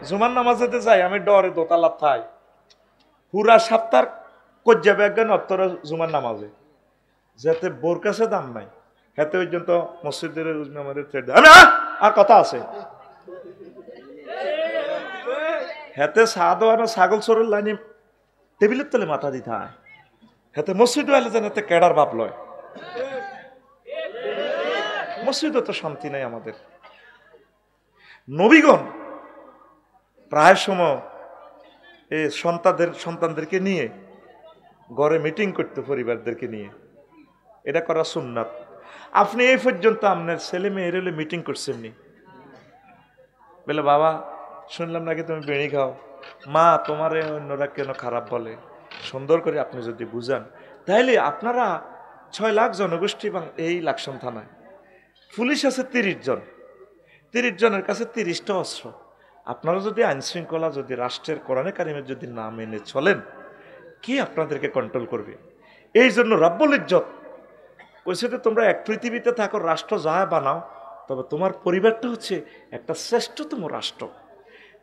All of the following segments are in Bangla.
জুমার নামাজেতে যাই আমি ডরে দোতলা থাই পুরা সপ্তাহ কজ্জা ব্যাজ্ঞান অত্তর জুমার নামাজে যাতে বোর কাছে দাম নাই হাতে পর্যন্ত মসজিদের আমাদের আর কথা আছে হাতে সাদ ছাগল চোরের লাইনে টেবিলের তলে মাথা দিতে হয় হাতে মসজিদ আইলে যেন হাতে কেডার বাপ লয় মসজিদে তো শান্তি নাই আমাদের নবীগণ প্রায় সময় এই সন্তানদেরকে নিয়ে ঘরে মিটিং করতে পরিবারদেরকে নিয়ে এটা করা সুন্নাত আপনি এই পর্যন্ত আপনার ছেলে মেয়ের হলে মিটিং করছেন নি বলে বাবা শুনলাম নাকি তুমি বেড়ি খাও মা তোমার অন্যরা কেন খারাপ বলে সুন্দর করে আপনি যদি বুঝান তাইলে আপনারা 6 লাখ জনগোষ্ঠী এবং এই লাকসাম থানায় পুলিশ আছে 30 জন 30 জনের কাছে 30টা অস্ত্র আপনারা যদি আইন শৃঙ্খলা যদি রাষ্ট্রের কোরআনে কারিমের যদি না মেনে চলেন কি আপনাদেরকে কন্ট্রোল করবে এই জন্য রব্বুল ইজ্জত কইছে যে তোমরা এক পৃথিবীতে থাকো রাষ্ট্র যা বানাও তবে তোমার পরিবারটা হচ্ছে একটা শ্রেষ্ঠতম রাষ্ট্র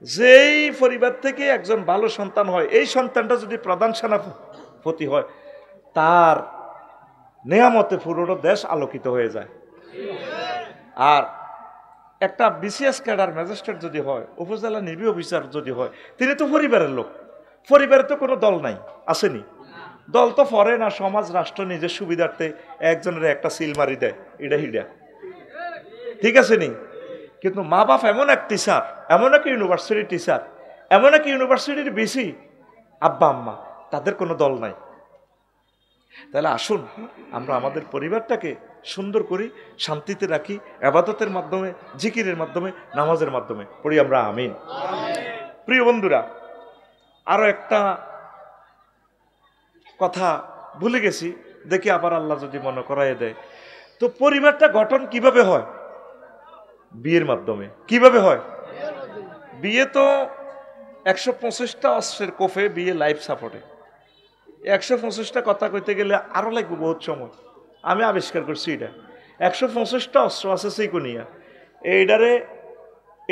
যেই পরিবার থেকে একজন ভালো সন্তান হয় এই সন্তানটা যদি প্রধান সেনাপতি হয় তার নেয়ামতে পুরো দেশ আলোকিত হয়ে যায় আর একটা বিসিএস ক্যাডার ম্যাজিস্ট্রেট যদি হয় উপজেলা নির্বাহী অফিসার যদি হয় তিনি তো পরিবারের লোক পরিবারে তো কোনো দল নাই আসেনি দল তো ফরে না সমাজ রাষ্ট্র নিজের সুবিধার্থে একজনের একটা সিল মারি দেয় এটা হিডা ঠিক আছে নি কিন্তু মা বাপ এমন এক টিচার এমন এক ইউনিভার্সিটির টিচার এমন এক ইউনিভার্সিটির বিসি আব্বা আম্মা তাদের কোনো দল নাই তাহলে আসুন আমরা আমাদের পরিবারটাকে সুন্দর করি শান্তিতে রাখি ইবাদতের মাধ্যমে জিকিরের মাধ্যমে নামাজের মাধ্যমে পড়ি আমরা আমিন প্রিয় বন্ধুরা আরো একটা কথা ভুলে গেছি দেখি আবার আল্লাহ যদি মনে করায় দেয় তো পরিবারটা গঠন কিভাবে হয় বিয়ের মাধ্যমে কিভাবে হয় বিয়ে তো 125টা অস্ত্রের কোফে বিয়ে লাইফ সাপোর্টে 125টা কথা কইতে গেলে আরো লাগবে বহুত সময় আমি আবিষ্কার করছি এটা 125টা অস্ত্র আছে সেইকুনিয়া এইডারে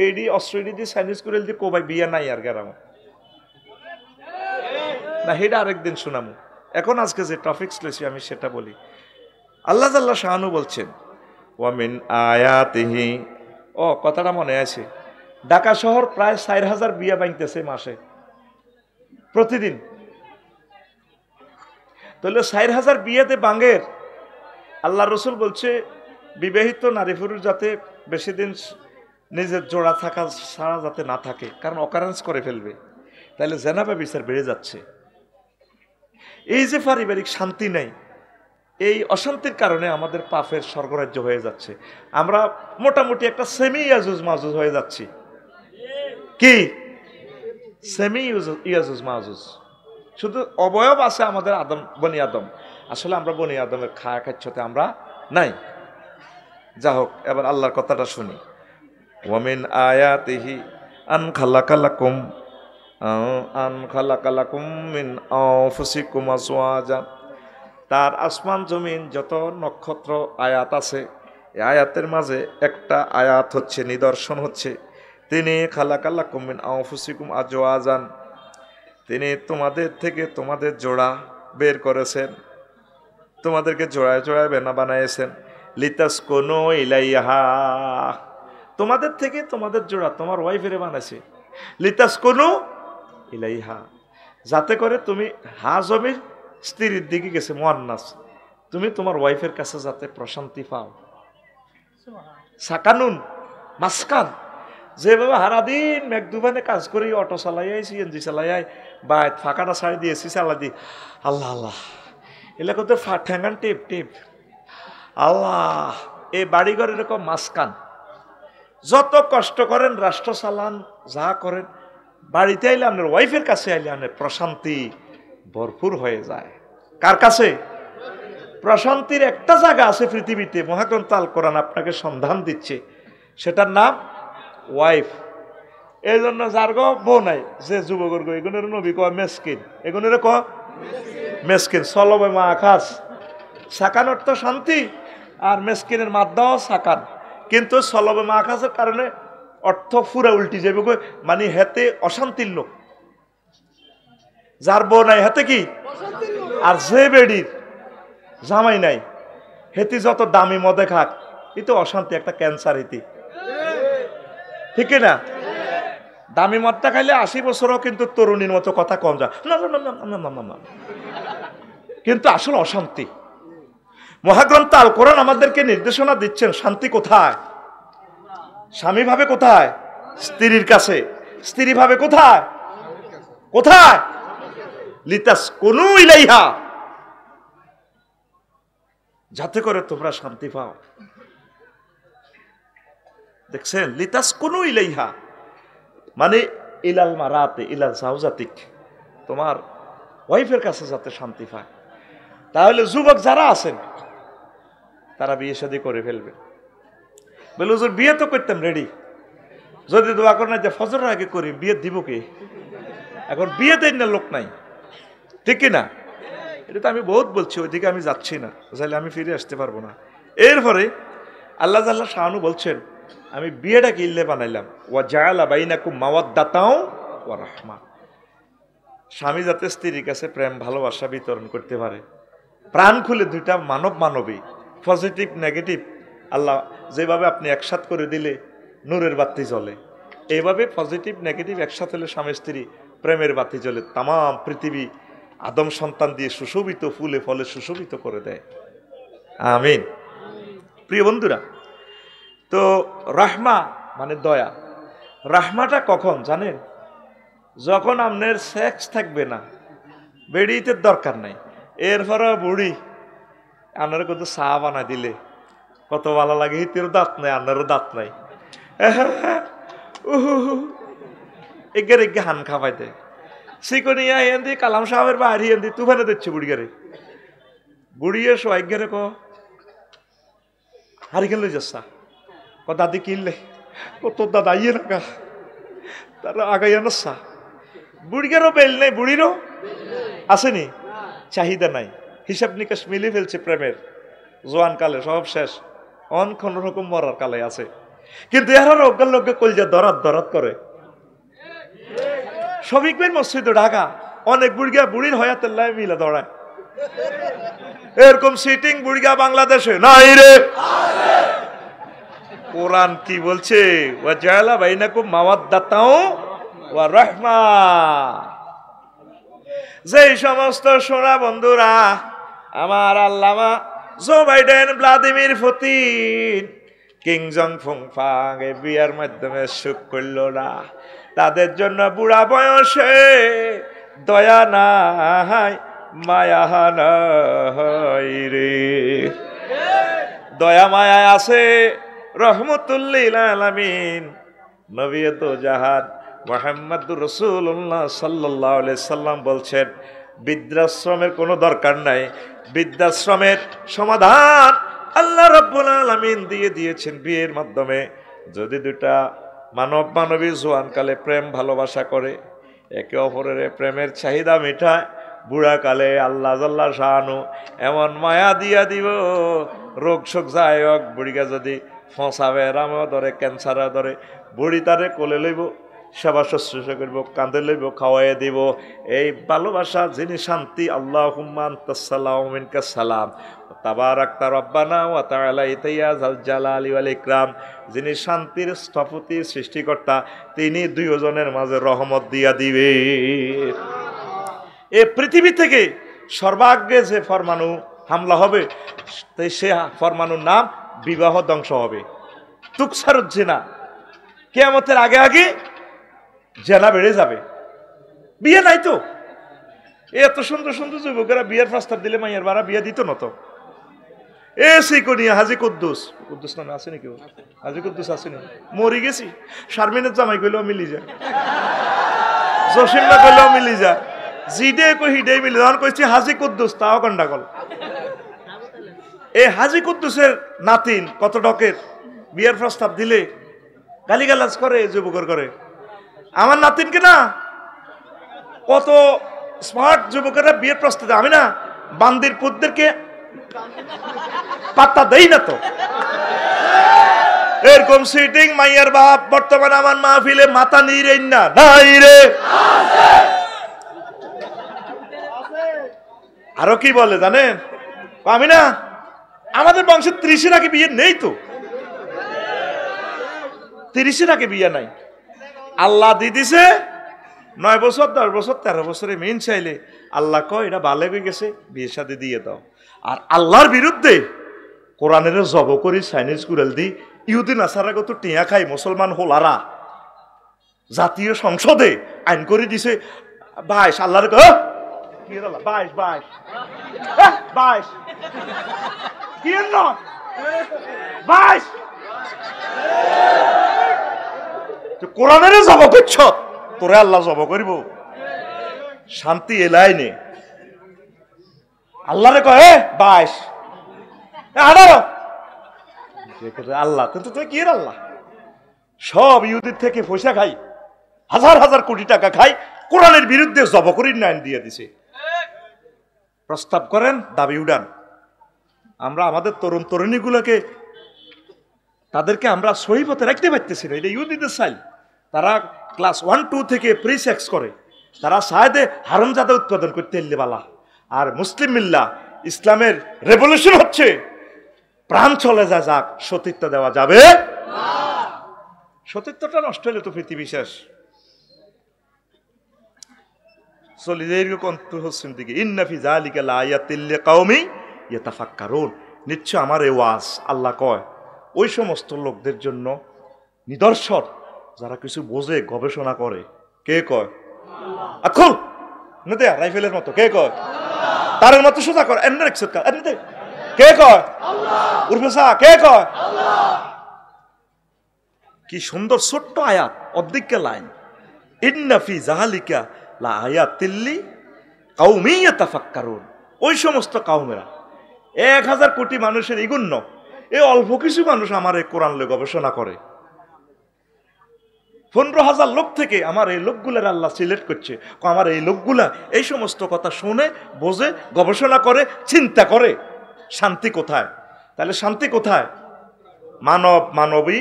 এইডি অস্ত্র দিয়ে সাইনিজ করে দিয়ে কোবাই বিয়ে নাই আর গেরাম না সেটা আরেকদিন শোনামু এখন আজকে যে টপিকস লেছি আমি সেটা বলি আল্লাহ জাল্লা শাহানু বলছেন ওয়ামিন আয়াতিহি ও কথাটা মনে আছে ঢাকা শহর প্রায় 4000 বিয়া ভাঙতেছে মাসে প্রতিদিন তাহলে 4000 বিয়েতে বাঙ্গের আল্লাহ রসুল বলছে বিবাহিত নারী পুরুষ যাতে বেশি দিন নিজের জোড়া থাকা ছাড়া যাতে না থাকে কারণ অকারেন্স করে ফেলবে তাহলে জেনাবা বিচার বেড়ে যাচ্ছে এই যে পারিবারিক শান্তি নেই এই অশান্তির কারণে আমাদের পাপের স্বর্গরাজ্য হয়ে যাচ্ছে আমরা মোটামুটি একটা সেমি ইয়াজুজ মাজুজ হয়ে যাচ্ছি কি সেমি ইয়াজুজ মাজুজ শুধু অবয়ব আছে আমাদের আদম বনি আদম আসলে আমরা বনি আদমের খায়া খাচ্ছতে আমরা নাই যা হোক এবার আল্লাহর কথাটা শুনি ওয়ামিন আয়াতিহি আন খালাকালাকুম মিন আনফুসিকুম আজওয়াজা তার আসমান জমিন যত নক্ষত্র আয়াত আছে এই আয়াতের মাঝে একটা আয়াত হচ্ছে নিদর্শন হচ্ছে তিনি খালাকালাকুম মিন আনফুসিকুম আজওয়াজান তিনি তোমাদের থেকে তোমাদের জোড়া বের করেছেন তোমাদেরকে জোড়ায় জোড়ায় বানাইছেন লিতাসকুনু ইলাইহা তোমাদের থেকে তোমাদের জোড়া তোমার ওয়াইফেরে বানাইছে লিতাসকুনু ইলাইহা যাতে করে তুমি হাজমের স্ত্রীর দিকে গেছে মুয়ান্নাস তুমি তোমার ওয়াইফের কাছে যাতে প্রশান্তি পাও সাকানুন মাসকান যেভাবে সারাদিন মেঘদুবানে কাজ করি অটো চালাই সিএনজি চালাই বা ফাঁকাটা ছাড়ি দিয়েছি চালা দি আল্লাহ আল্লাহ এলাকাতে ঠ্যাঙ্গান টেপ টেপ আল্লাহ এই বাড়িঘর এরকম মাসকান যত কষ্ট করেন রাষ্ট্র চালান যা করেন বাড়িতে আইলে আপনার ওয়াইফের কাছে আইলে আপনার প্রশান্তি ভরপুর হয়ে যায় কার কাছে প্রশান্তির একটা জায়গা আছে পৃথিবীতে মহাগ্রন্থ আল কোরআন আপনাকে সন্ধান দিচ্ছে সেটার নাম ওয়াইফ এই জন্য যার গো বউ নাই যে যুবকর গো এগুনের নবী কয় মেসকিন এগুনের ক মেসকিন সলবে মা আকাশ সাকান অর্থ শান্তি আর মেসকিনের মাদ্দাও সাকান কিন্তু সলবে মা আকাশের কারণে অর্থ পুরা উল্টি যাবে, মানে হেতে অশান্তির লোক, যার বউ নাই হেতে কি, আর যে বেডির জামাই নাই হেতি যত দামি মদে খাক এ তো অশান্তি, একটা ক্যান্সার হেতি, ঠিক না? দামি মদটা খাইলে 80 বছরও কিন্তু তরুণীর মতো কথা কম যায় না না না না না না, কিন্তু আসলে অশান্তি। মহাগ্রন্থ আল কোরআন আমাদেরকে নির্দেশনা দিচ্ছেন শান্তি কোথায়? স্বামী ভাবে কোথায়? স্ত্রীর কাছে। স্ত্রী ভাবে কোথায়? কোথায়? লিতাসকুনু ইলাইহা, যাতে করে তোমরা শান্তি পাও। দেখছেন, লিতাসকুনু ইলাইহা মানে ইলাল মারাতে ইলাল জাওজাতিক, তোমার ওয়াইফের কাছে যাতে শান্তি পায়। তাহলে যুবক যারা আছেন তারা বিয়ে শাদী করে ফেলবে। বলে হুজুর বিয়ে তো করতাম রেডি, যদি দোয়া করে না যে ফজরের আগে করি, বিয়ে দিব কে? এখন বিয়ে দেন না লোক নাই, ঠিক কিনা? এটা তো আমি বহুত বলছি, ওইদিকে আমি যাচ্ছি না, চাইলে আমি ফিরে আসতে পারবো না। এরপরে আল্লাহ জাল্লা শাহানু বলছেন, আমি বিয়েটাকে ইল্লে বানাইলাম, ওয়া জাআলা বাইনাকুম মাওয়াদ্দাতাও ওয়া রাহমা, স্বামী যাতে স্ত্রীর কাছে প্রেম ভালোবাসা বিতরণ করতে পারে, প্রাণ খুলে দুইটা মানব মানবী, পজিটিভ নেগেটিভ, আল্লাহ যেভাবে আপনি একসাথ করে দিলে নূরের বাতি জ্বলে, এইভাবে পজিটিভ নেগেটিভ একসাথে হলে স্বামী স্ত্রী প্রেমের বাতি জ্বলে, তাম পৃথিবী আদম সন্তান দিয়ে সুশোভিত, ফুলে ফলে সুশোভিত করে দেয়। আমিন। প্রিয় বন্ধুরা, তো রাহমা মানে দয়া। রাহমাটা কখন জানেন? যখন আপনার সেক্স থাকবে না, বেড়িতে দরকার নাই, এরপরে বুড়ি আপনার কত চা বানা দিলে কত ভালো লাগে, হিতেরও দাঁত নাই, আপনারও দাঁত নাই, এগের এগে হান খাওয়াই দেয়, সিকনিয়া এন্দি কালাম সাহেবের বাড়ি এন্দি তুফানে দিচ্ছে বুড়িগারে, বুড়িয়ে সোয়াইগারে ক হারিকেন লই যাচ্ছা, ক দাদি কিনলে কত দাদা ইয়ে রাখা, তারা আগাইয়া নাচ্ছা, বুড়িগারও বেল নেই, বুড়িরও আসেনি, চাহিদা নাই, হিসাব নিকাশ মিলিয়ে ফেলছে প্রেমের, জোয়ান কালে সব শেষ, অন কোন রকম মরার কালে আছে, কিন্তু এর অজ্ঞান লোককে কলজা দরাত দরাত করে। শফিকবের মসজিদ ঢাকা অনেক বুড়িয়া বুড়ির হয়াতের লাই মিলে দৌড়ায়, এরকম সিটিং বুড়িয়া বাংলাদেশে নাই রে। কোরআন কি বলছে? ওয়া জাআলা বাইনাকুম মাওয়াদ্দাতাও ওয়া রাহমা। যেই সমস্ত সোনা বন্ধুরা আমার আল্লামা Joe Biden, Vladimir Putin, Kim Jong ফুংফাং এই বিয়ার মাধ্যমে সুখ করল না, তাদের জন্য বুড়া বয়সে দয়া নাই মায়া নাই রে। দয়া মায়া আছে রহমতুল্লিল আলামিন নবী তো জাহান মুহাম্মদুর রাসূলুল্লাহ সাল্লাল্লাহু আলাইহি সাল্লাম বলছেন, বৃদ্ধাশ্রমের কোনো দরকার নাই, বৃদ্ধাশ্রমের সমাধান আল্লাহ রাব্বুল আলামিন দিয়ে দিয়েছেন বিয়ের মাধ্যমে। যদি দুটা মানব মানবী জোয়ানকালে প্রেম ভালোবাসা করে, একে অপরের প্রেমের চাহিদা মেটায়, বুড়াকালে আল্লাহ জাল্লা শাহানু এমন মায়া দিয়া দিব, রোগ শোক যায় হোক, বুড়িকা যদি ফসাবে রামেও ধরে, ক্যান্সারে ধরে, বুড়ি তারে কোলে লইব, সেবা শুশ্রূষা করব, কাঁধে লইব, খাওয়াই দিব। এই ভালোবাসা যিনি শান্তি, আল্লাহুম্মা আনতাস সালাম ওয়া মিনকাস সালাম তাবারাকতা রব্বানা ওয়া তাআলা ইয়া যাল জালালি ওয়াল ইকরাম, যিনি শান্তির স্থপতি সৃষ্টিকর্তা, তিনি দুইজনের মাঝে রহমত দিয়া দিবে। এই পৃথিবী থেকে সর্বাগ্রে যে ফরমানু হামলা হবে, সে ফরমানুর নাম বিবাহ ধ্বংস হবে, তুকসারুজ জিনা। কিয়ামতের আগে আগে জেনা বেড়ে যাবে। বিয়ে নাই তো, এত সুন্দর সুন্দর যুবকেরা বিয়ের প্রস্তাব দিলে মাইয়ার বাড়া বিয়ে দিত না তো। এ সিকনিয়া হাজি কুদ্দুস, কুদ্দুস নামে আছে নাকি? হাজি কুদ্দুস আসেনি, মরি গেছি। শারমিনের জামাই কইলেও মিলি যায়, জসিমা কইলেও মিলি যায়, জিডে কই হিডে মিলি যখন কইছি হাজি কুদ্দুস তাও গন্ডাগোল। এই হাজি কুদ্দুসের নাতিন কত ডকের বিয়ের প্রস্তাব দিলে গালিগালাজ করে, যুবকর করে। আমার নাতিনকে না কত স্মার্ট যুবকেরা বিয়ের প্রস্তাব, আমি না বান্দির পুতদেরকে পাত্তা দেই না তো। এরকম সিটিং মাইয়ার বাপ বর্তমানে আমার মাহফিলে মাথা নিরেন না নাই রে। আরো কি বলে জানেন, আমি না আমাদের বংশের 30-এর আগে বিয়ে নেই তো, 30-এর আগে বিয়ে নাই। আল্লাহ দিছে 9 বছর 10 বছর 13 বছরে মেন চাইলে আল্লাহ কয় এটা বালে হয়ে গেছে, বিয়ে শাদী দিয়ে দাও। আর আল্লাহর বিরুদ্ধে কোরআনের জব করি চাইনিজ কুড়াল দি ইহুদি নাসারা কত টিয়া খাই মুসলমান হোলারা জাতীয় সংসদে আইন করে দিছে 22। আল্লাহর কয় 22 কি না 22 কোরআনের জব করছ, তোরে আল্লাহ জব করিব। শান্তি এলাই নে আল্লাহরে কয় 22 আল্লাহ কিন্তু তুই কি আল্লাহ সব ইহুদির থেকে পয়সা খাই, হাজার হাজার কোটি টাকা খাই, কোরআনের বিরুদ্ধে জব করির আইন দিয়ে দিছে। প্রস্তাব করেন, দাবি উড়ান। আমরা আমাদের তরুণ তরুণীগুলোকে তাদেরকে আমরা সহি পথে রাখতে পারতেছি না। এটা ইহুদিদের চাই, তারা ক্লাস 1-2 থেকে প্রি সেক্স করে, তারা সাহেদে হারামজাদা উৎপাদন করতে এলে বালা। আর মুসলিম মিল্লা ইসলামের রেভলিউশন হচ্ছে প্রাণ চলে যায়, যাক সতীত্ব দেওয়া যাবে না। সতীত্বটা নষ্ট হলে তো পৃথিবী শেষ। চলে যাই হচ্ছেন দিকে ইন্নাফি যালিকা লাআয়াতিল লিকাউমি ইয়াতাফাক্কারুন। নিশ্চয় আমার এই ওয়াজ আল্লাহ কয় ওই সমস্ত লোকদের জন্য নিদর্শন যারা কিছু বোঝে, গবেষণা করে। কে কয়? আখুল নদে রাইফেলের মতো কে কয়? তারের মতো সোজা কর এমনি রেখছে এমনিতে কে কয়? আল্লাহ। উর্ফেসা কে কয়? আল্লাহ। কি সুন্দর ছোট্ট আয়াত, অর্ধেকটা লাইন। ইন্না ফি যালিকা লাআয়াতিল লিকাউমি ইয়াতাফাক্কারুন। ওই সমস্ত কাউমেরা 1000 কোটি মানুষের ইগুণ্য, এই অল্প কিছু মানুষ আমার এই কোরআন লয়ে গবেষণা করে। 15,000 লোক থেকে আমার এই লোকগুলার আল্লাহ সিলেক্ট করছে। আমার এই লোকগুলা এই সমস্ত কথা শুনে, বোঝে, গবেষণা করে, চিন্তা করে। শান্তি কোথায়? তাহলে শান্তি কোথায়? মানব মানবী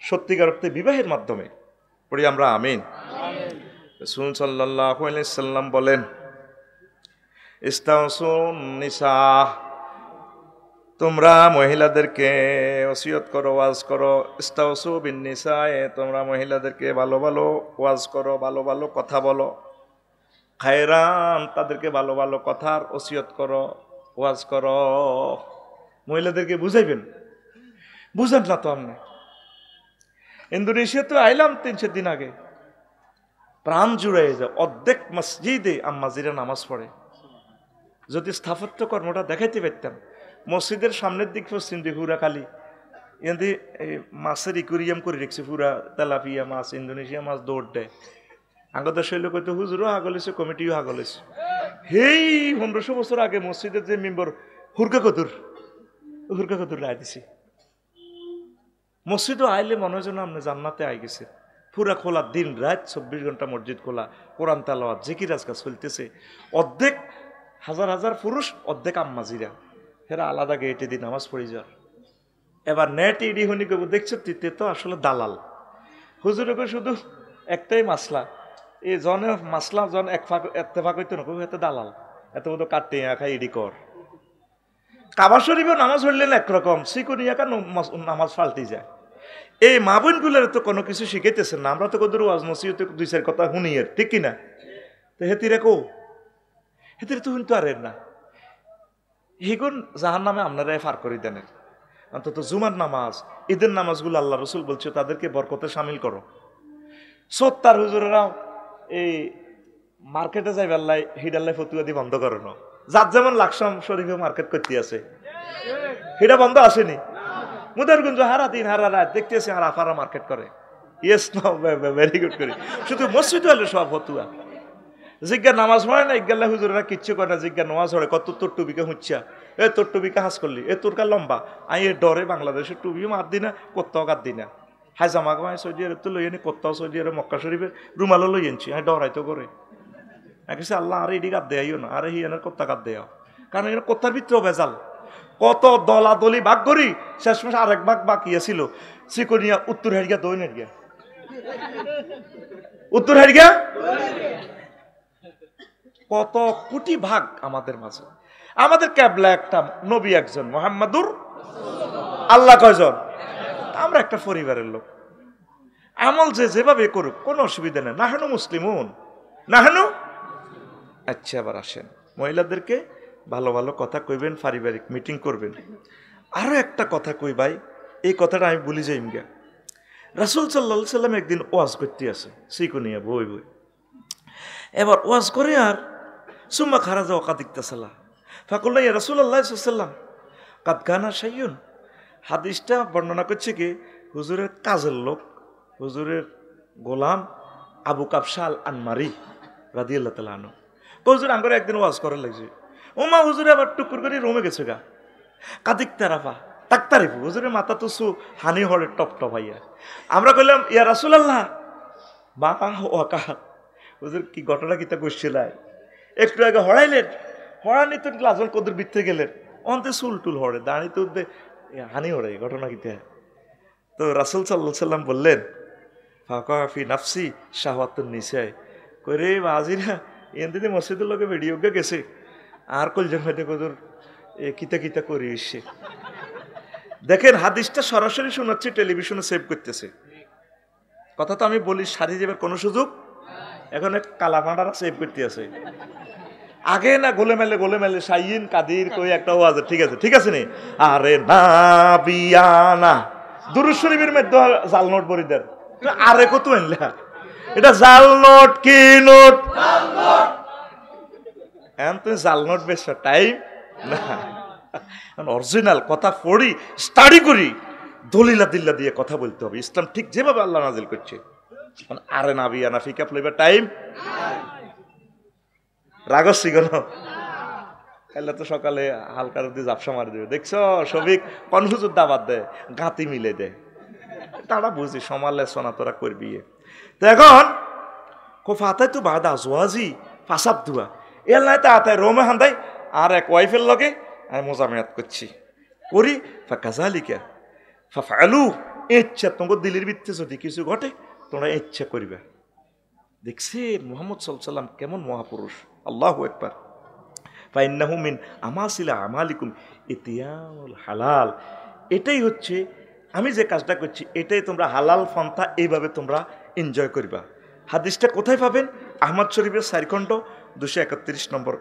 সত্যিকার অর্থে বিবাহের মাধ্যমে। পড়ি আমরা আমিন। রাসূল সাল্লাল্লাহু আলাইহি সাল্লাম বলেন, ইস্তাউসুন নিসা, তোমরা মহিলাদেরকে ওসিয়ত করো, ওয়াজ করো। ইস্তাউসু বিন নিসায়ে, তোমরা মহিলাদেরকে ভালো ভালো ওয়াজ করো, ভালো ভালো কথা বলো। খায়রান, তাদেরকে ভালো ভালো কথার ওসিয়ত করো, ওয়াজ করো। মহিলাদেরকে বুঝাইবেন, বুঝেন না তো আপনি। ইন্দোনেশিয়াতে আইলাম 3-4 দিন আগে, প্রাণ জুড়াই যায়। অর্ধেক মসজিদে আম্মাজিরা নামাজ পড়ে। যদি স্থাপত্য কর্মটা দেখাইতে পারতাম, মসজিদের সামনের দিক পশ্চিম দিক পুরা খালি এতে মাছের ইকুরিয়াম করে রেখেছে, পুরা তেলাপিয়া মাছ, ইন্দোনেশিয়া মাছ দৌড় দেয়। আগত শৈল কইতো হুজুরও হাগলেছে, কমিটিও হাগলেছে। হেই 1500 বছর আগে মসজিদের যে মেম্বর হুরকা কদুর রায় দিছে। মসজিদও আইলে মনে হয় যেন আপনি জান্নাতে আই গেছে। পুরা খোলা, দিন রাত 24 ঘন্টা মসজিদ খোলা, কোরআন তেলাওয়াত, জিকির আজকাল চলতেছে। অর্ধেক হাজার হাজার পুরুষ, অর্ধেক আম্মাজিরা, এরা আলাদা গেটে দিয়ে নামাজ পড়ে যার। এবার নেট ইডি হনি কব দেখছো তিতে তো আসলে দালাল। হুজুরকে শুধু একটাই মাসলা, এই জনে মাসলা জন এত্তেফাক হইতো না, এত দালাল, এত বোধ কাটতে খাই ইডি কর। কাবা শরীফেও নামাজ পড়লেন একরকম, সিকুনিয়াকা নামাজ ফাল্টি যায়। এই মা বোনগুলোর তো কোনো কিছু শিখাইতেছেন না। আমরা তো কদর ওয়াজ নসিহতে 2-4 কথা শুনি, এর ঠিক কিনা? তো হেতিরে কো, হেতিরে তো শুনতে পারেন না। হিগুন জাহান নামে আপনারাই ফার করে দেন। অন্তত জুমার নামাজ, ঈদের নামাজগুলো আল্লাহ রসুল বলছে তাদেরকে বরকতে সামিল করো। সত্তার হুজুরেরাও এই মার্কেটে যাই বেল্লাই হিডাল্লাই ফতুয়া দিয়ে বন্ধ করো না। যার যেমন লাকসাম শরীফে মার্কেট করতে আছে, হিডা বন্ধ আসেনি। মুদারগঞ্জ হারা দিন হারা রাত দেখতেছে আর আফারা মার্কেট করে। ইয়েস নো, ভেরি গুড করি। শুধু মসজিদ হলে সব ফতুয়া। জিজ্ঞা নামাজ পড়ে না, ইজ্ঞাল্লা হুজুরেরা কিচ্ছু করে না। জিজ্ঞা নামাজ পড়ে, কত তোর টুবিকে হুঁচ্ছা, এ তোর টুবিকে হাস করলি, এ তোর কা লম্বা। আই এর ডরে বাংলাদেশের টুবিও মার দি না, কোত্তাও কাট দি না। হাই জামা গামায় সৌদি আরব তো লই আনি, কোত্তাও সৌদি আরব মক্কা শরীফের রুমালও লই আনছি। হ্যাঁ ডরাই তো করে আল্লাহ আরে এটি কাট দেয়াইও না, আরে হিয়ানের কোত্তা কাট দেয়াও। কারণ এখানে কোত্তার ভিতরেও ভেজাল। কত দলাদলি ভাগ করি, শেষমেশ আরেক ভাগ বাকি ছিল, চিকনিয়া উত্তর হারিয়া দই হারিয়া, উত্তর হারিয়া কত কোটি ভাগ আমাদের মাঝে। আমাদের ক্যাবলা একটা, নবী একজন, মুহাম্মাদুর আল্লাহ কয়জন? আমরা একটা পরিবারের লোক। আমল যে যেভাবে করুক কোনো অসুবিধা নেই। নাহানু মুসলিমুন, নাহানু। আচ্ছা, আবার আসেন, মহিলাদেরকে ভালো ভালো কথা কইবেন, পারিবারিক মিটিং করবেন। আরো একটা কথা কই ভাই, এই কথাটা আমি বলি যাই গা। রাসূল সাল্লাল্লাহু আলাইহি সাল্লাম একদিন ওয়াজ করতে আছে, সিকুনিয়া বই বই। এবার ওয়াজ করে আর সুম্মা খারাজা ওয়াকাদিকতাসালা ফাকুল্লা ইয়া রাসূলুল্লাহ সাল্লাল্লাহু আলাইহি ওয়াসাল্লাম কাদ কানা শাইয়ুন। হাদিসটা বর্ণনা করছে কি, হুজুরের কাজের লোক, হুজুরের গোলাম আবু কাবশা আল আনমারি রাদিয়াল্লাহু তাআলা আনহু। হুজুর আঙ্গরে একদিন ওয়াজ করার লাগছে, ওমা হুজুরে আবার টুকুর করে রুমে গেছে গা, কাদিক তারাফা তাকতারিফু, হুজুরের মাথা তো সু হানি হরে টপ টপ হইয়া। আমরা কইলাম ইয়া রাসূলুল্লাহ মা ওয়াকাত, হুজুর কি ঘটনা কিতা কইছিলাই? একটু আগে হড়াইলেন, হড়ানি তো লাজন কদর বিত্তে গেলেন, অন্তে চুল টুল হড়ে, দাঁড়ি তো হানি হড়ে, ঘটনা কিতা? তো রাসূল সাল্লাল্লাহু আলাইহি সাল্লাম বললেন ফাকা ফি নাফসি শাহওয়াতুন নিসা, কইরে বাজিরা এনদিতে মসজিদের লোকে ভিডিও গেছে আর কলজন হইতে কদর কিতা কিতা করি এসে। দেখেন হাদিসটা সরাসরি শোনাচ্ছে, টেলিভিশনে সেভ করতেছে। কথা তো আমি বলি সারি যাবার কোনো সুযোগ, এখন কালা ফাঁড়ারা সেভ করতে আছে। আগে না গোলে মেলে সাইন কাদির কই একটা ওয়াজ, ঠিক আছে ঠিক আছে নি, আরে না বিয়ানা দুরূদ শরীফের মধ্যে জাল নোট বরি দেন, আরে কত আনলা, এটা জাল নোট কি নোট, জাল নোট। এখন তুই জাল নোট বেশ টাইম না, অরিজিনাল কথা পড়ি স্টাডি করি, দলিলা দিল্লা দিয়ে কথা বলতে হবে। ইসলাম ঠিক যেভাবে আল্লাহ নাজিল করছে। আরে না বিয়ানা ফিকা ফ্লেভার টাইম রাগসি গণ খাইলে তো সকালে হালকা রুদি জাপসা মারি দেবে। দেখছো সবিক কনফুজুর দাবাত দেয়, গাঁতি মিলে দেয়, তারা বুঝি সমালোচনা তোরা করবি। তো এখন ফাতাই তো বাদা জোয়াজি ফাসাব দুয়া এর নাই তা আতায় রোমে হান্দাই আর এক ওয়াইফের লগে আমি মোজামেয়াত করছি করি ফাকাজালিকা ফাফআলু, ইচ্ছা তোমার দিলের ভিত্তিতে যদি কিছু ঘটে তোমরা ইচ্ছা করিবে। দেখছেন মুহাম্মদ সাল্লাল্লাহু আলাইহি ওয়াসাল্লাম কেমন মহাপুরুষ, আল্লাহু আকবার। ফাইন্নাহু মিন আমাসিলা আমালিকুম ইতিয়ামুল হালাল, এটাই হচ্ছে আমি যে কাজটা করছি এটাই তোমরা হালাল পন্থা, এইভাবে তোমরা এনজয় করবা। হাদিসটা কোথায় পাবেন? আহমদ শরীফের 4 খণ্ড 231 নম্বর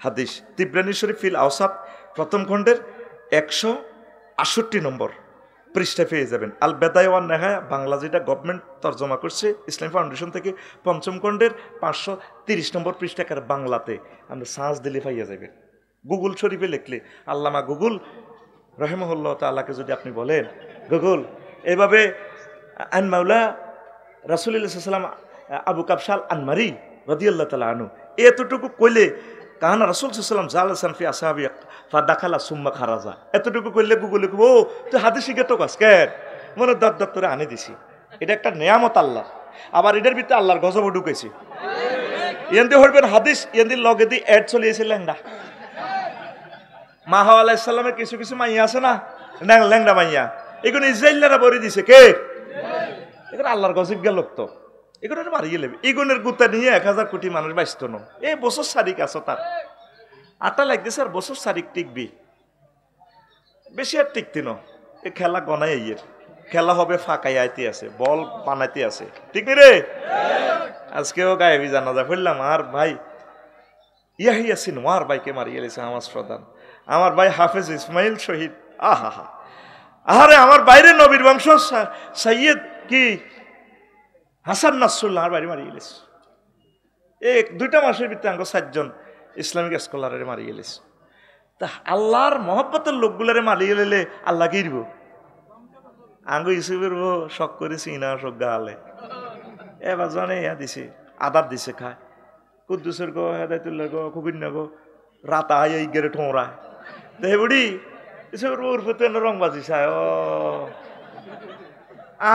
হাদিস, তিবরানী শরীফ ফিল আওসাত প্রথম খণ্ডের 168 নম্বর পৃষ্ঠা পেয়ে যাবেন। আল বেদায়া ওয়ান নেহায়া বাংলা যেটা গভর্নমেন্ট তর্জমা করছে ইসলামী ফাউন্ডেশন থেকে, পঞ্চম খণ্ডের 530 নম্বর পৃষ্ঠাকার বাংলাতে আমরা সার্চ দিলে পাইয়া যাবেন। গুগল শরীফে লিখলে, আল্লামা গুগল রহিমাহুল্লাহ তাআলাকে যদি আপনি বলেন গুগল এভাবে আন মাওলা রাসূলুল্লাহ সাল্লাল্লাহু আলাইহি ওয়াসাল্লাম আবু কাবশাল আনমারি রাদিয়াল্লাহু তাআলা আনহু, এতটুকু কইলে কাহানা রাসূল সাল্লাল্লাহু আলাইহি ওয়াসাল্লাম জালাসান ফি আসহাবি ফাদাখালা সুম্মা খারাজা, এতটুকু কইলে গুগলে ও তুই হাদিস শিখে তো কাজকের মনে দর করে আনে দিছি। এটা একটা নেয়ামত আল্লাহ, আবার এটার ভিতরে আল্লাহর গজব ঢুকেছে। এন্দি হইবেন হাদিস এন্দি লগে দি এড চলিয়েছে ল্যাংড়া মাহা আলাইহিস সালামের কিছু কিছু মাইয়া আছে না, ল্যাংড়া মাইয়া, এগুলো ইসরায়েলরা বরি দিছে কে, এগুলো আল্লাহর গজব গেল তো, এগুলো মারি গেলে এগুনের গুতা নিয়ে 1000 কোটি মানুষ বাঁচত না। এই বছর সারিক আছে তার আটা লাগতেছে, আর বছর সারিক টিকবি, বেশি আর টিকতি ন। এ খেলা গনাই ইয়ের খেলা হবে, ফাঁকাই আইতে আছে, বল বানাইতে আছে, ঠিক নি রে? আজকেও গায়েবি জানাজা ফেললাম, আর ভাই ইয়াহিয়া সিনওয়ার ভাইকে মারিয়ে গেছে আমার প্রধান, আমার ভাই হাফেজ ইসমাইল শহীদ, আহা হা, আরে আমার বাইরে নবীর বংশ সৈয়দ কি হাসান নাসরুল্লাহর বাড়ি মারিয়ে গেছে। 1-2 মাসের ভিতরে আঙ্গ 7 জন ইসলামিক স্কলারের মারিয়ে গেছে। তা আল্লাহর মহব্বতের লোকগুলারে মারিয়ে গেলে আল্লাহ কি দিব? আঙ্গ ইসুফের শখ করেছি না শখ গালে এবার জনে ইয়া দিছে, আদার দিছে খায়, কুদ্দুসের গো হেদায়তুল্লাহ গো কুবিন গো রাতা আই এই গেরে ঠোঁরা দেহে বুড়ি ইসুফের ওর প্রতি রংবাজি চায় ও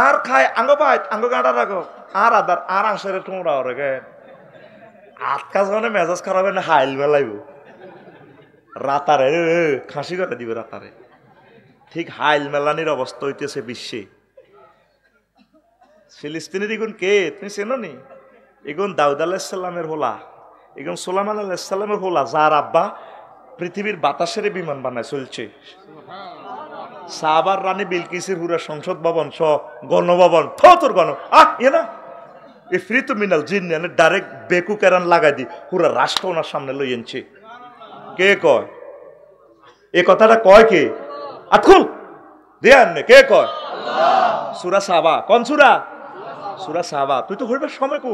আর খায় আঙ্গ পায় আঙ্গ গাঁটা রাখো আর আদার আর আসরে ঠোঁরা ওরে গে আটকা জনে মেজাজ খারাপ না হাইল বেলাইব রাতারে খাসি করে দিবে রাতারে। ঠিক হাইল মেলানির অবস্থা হইতেছে বিশ্বে। ফিলিস্তিনের এগুন কে তুমি চেনো নি? এগুন দাউদ আলাইহিসসালামের হোলা, এগুন সুলাইমান আলাইহিসসালামের হোলা, যার আব্বা পৃথিবীর বাতাসের বিমান বানায় চলছে। সাহাবার রানী বিলকিসের পুরা সংসদ ভবন স গণভবন তোর গণ না এ ফ্রি তো মিনাল জিন ডাইরেক্ট বেকু কেরান লাগাই দি পুরা রাষ্ট্র ওনার সামনে লই এনছে। কে কয় এ কথাটা? কয় কে? আতকুল দেয়ান কে কয়? সূরা সাবা। কোন সূরা? সূরা সাবা। তুই তো হইবার সময় কো,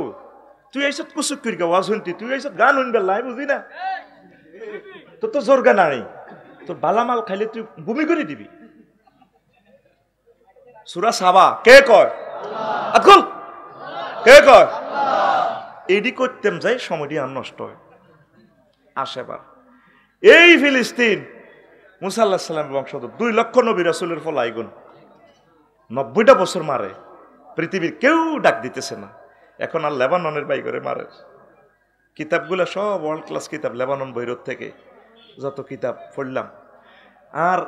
তুই আইসত কুসুক করি ওয়াজ শুনতি, তুই আইসত গান শুনবে লাই বুঝি না, তোর তো জোর গান নাই, তোর বালামাল খাইলে তুই বমি করে দিবি। সূরা সাবা কে কয়? আতকুল কে কয়? এডি করতেম যাই সময়টি আর নষ্ট হয়। আসেবার এই ফিলিস্তিন মুসা আলাইহিস সালামের বংশধর 2 লক্ষ নবী রাসূলের ফলাইগুন 90টা বছর মারে, পৃথিবীর কেউ ডাক দিতেছে না। এখন আর লেবাননের বাই করে মারে। কিতাবগুলো সব ওয়ার্ল্ড ক্লাস কিতাব, লেবানন বৈরত থেকে যত কিতাব পড়লাম। আর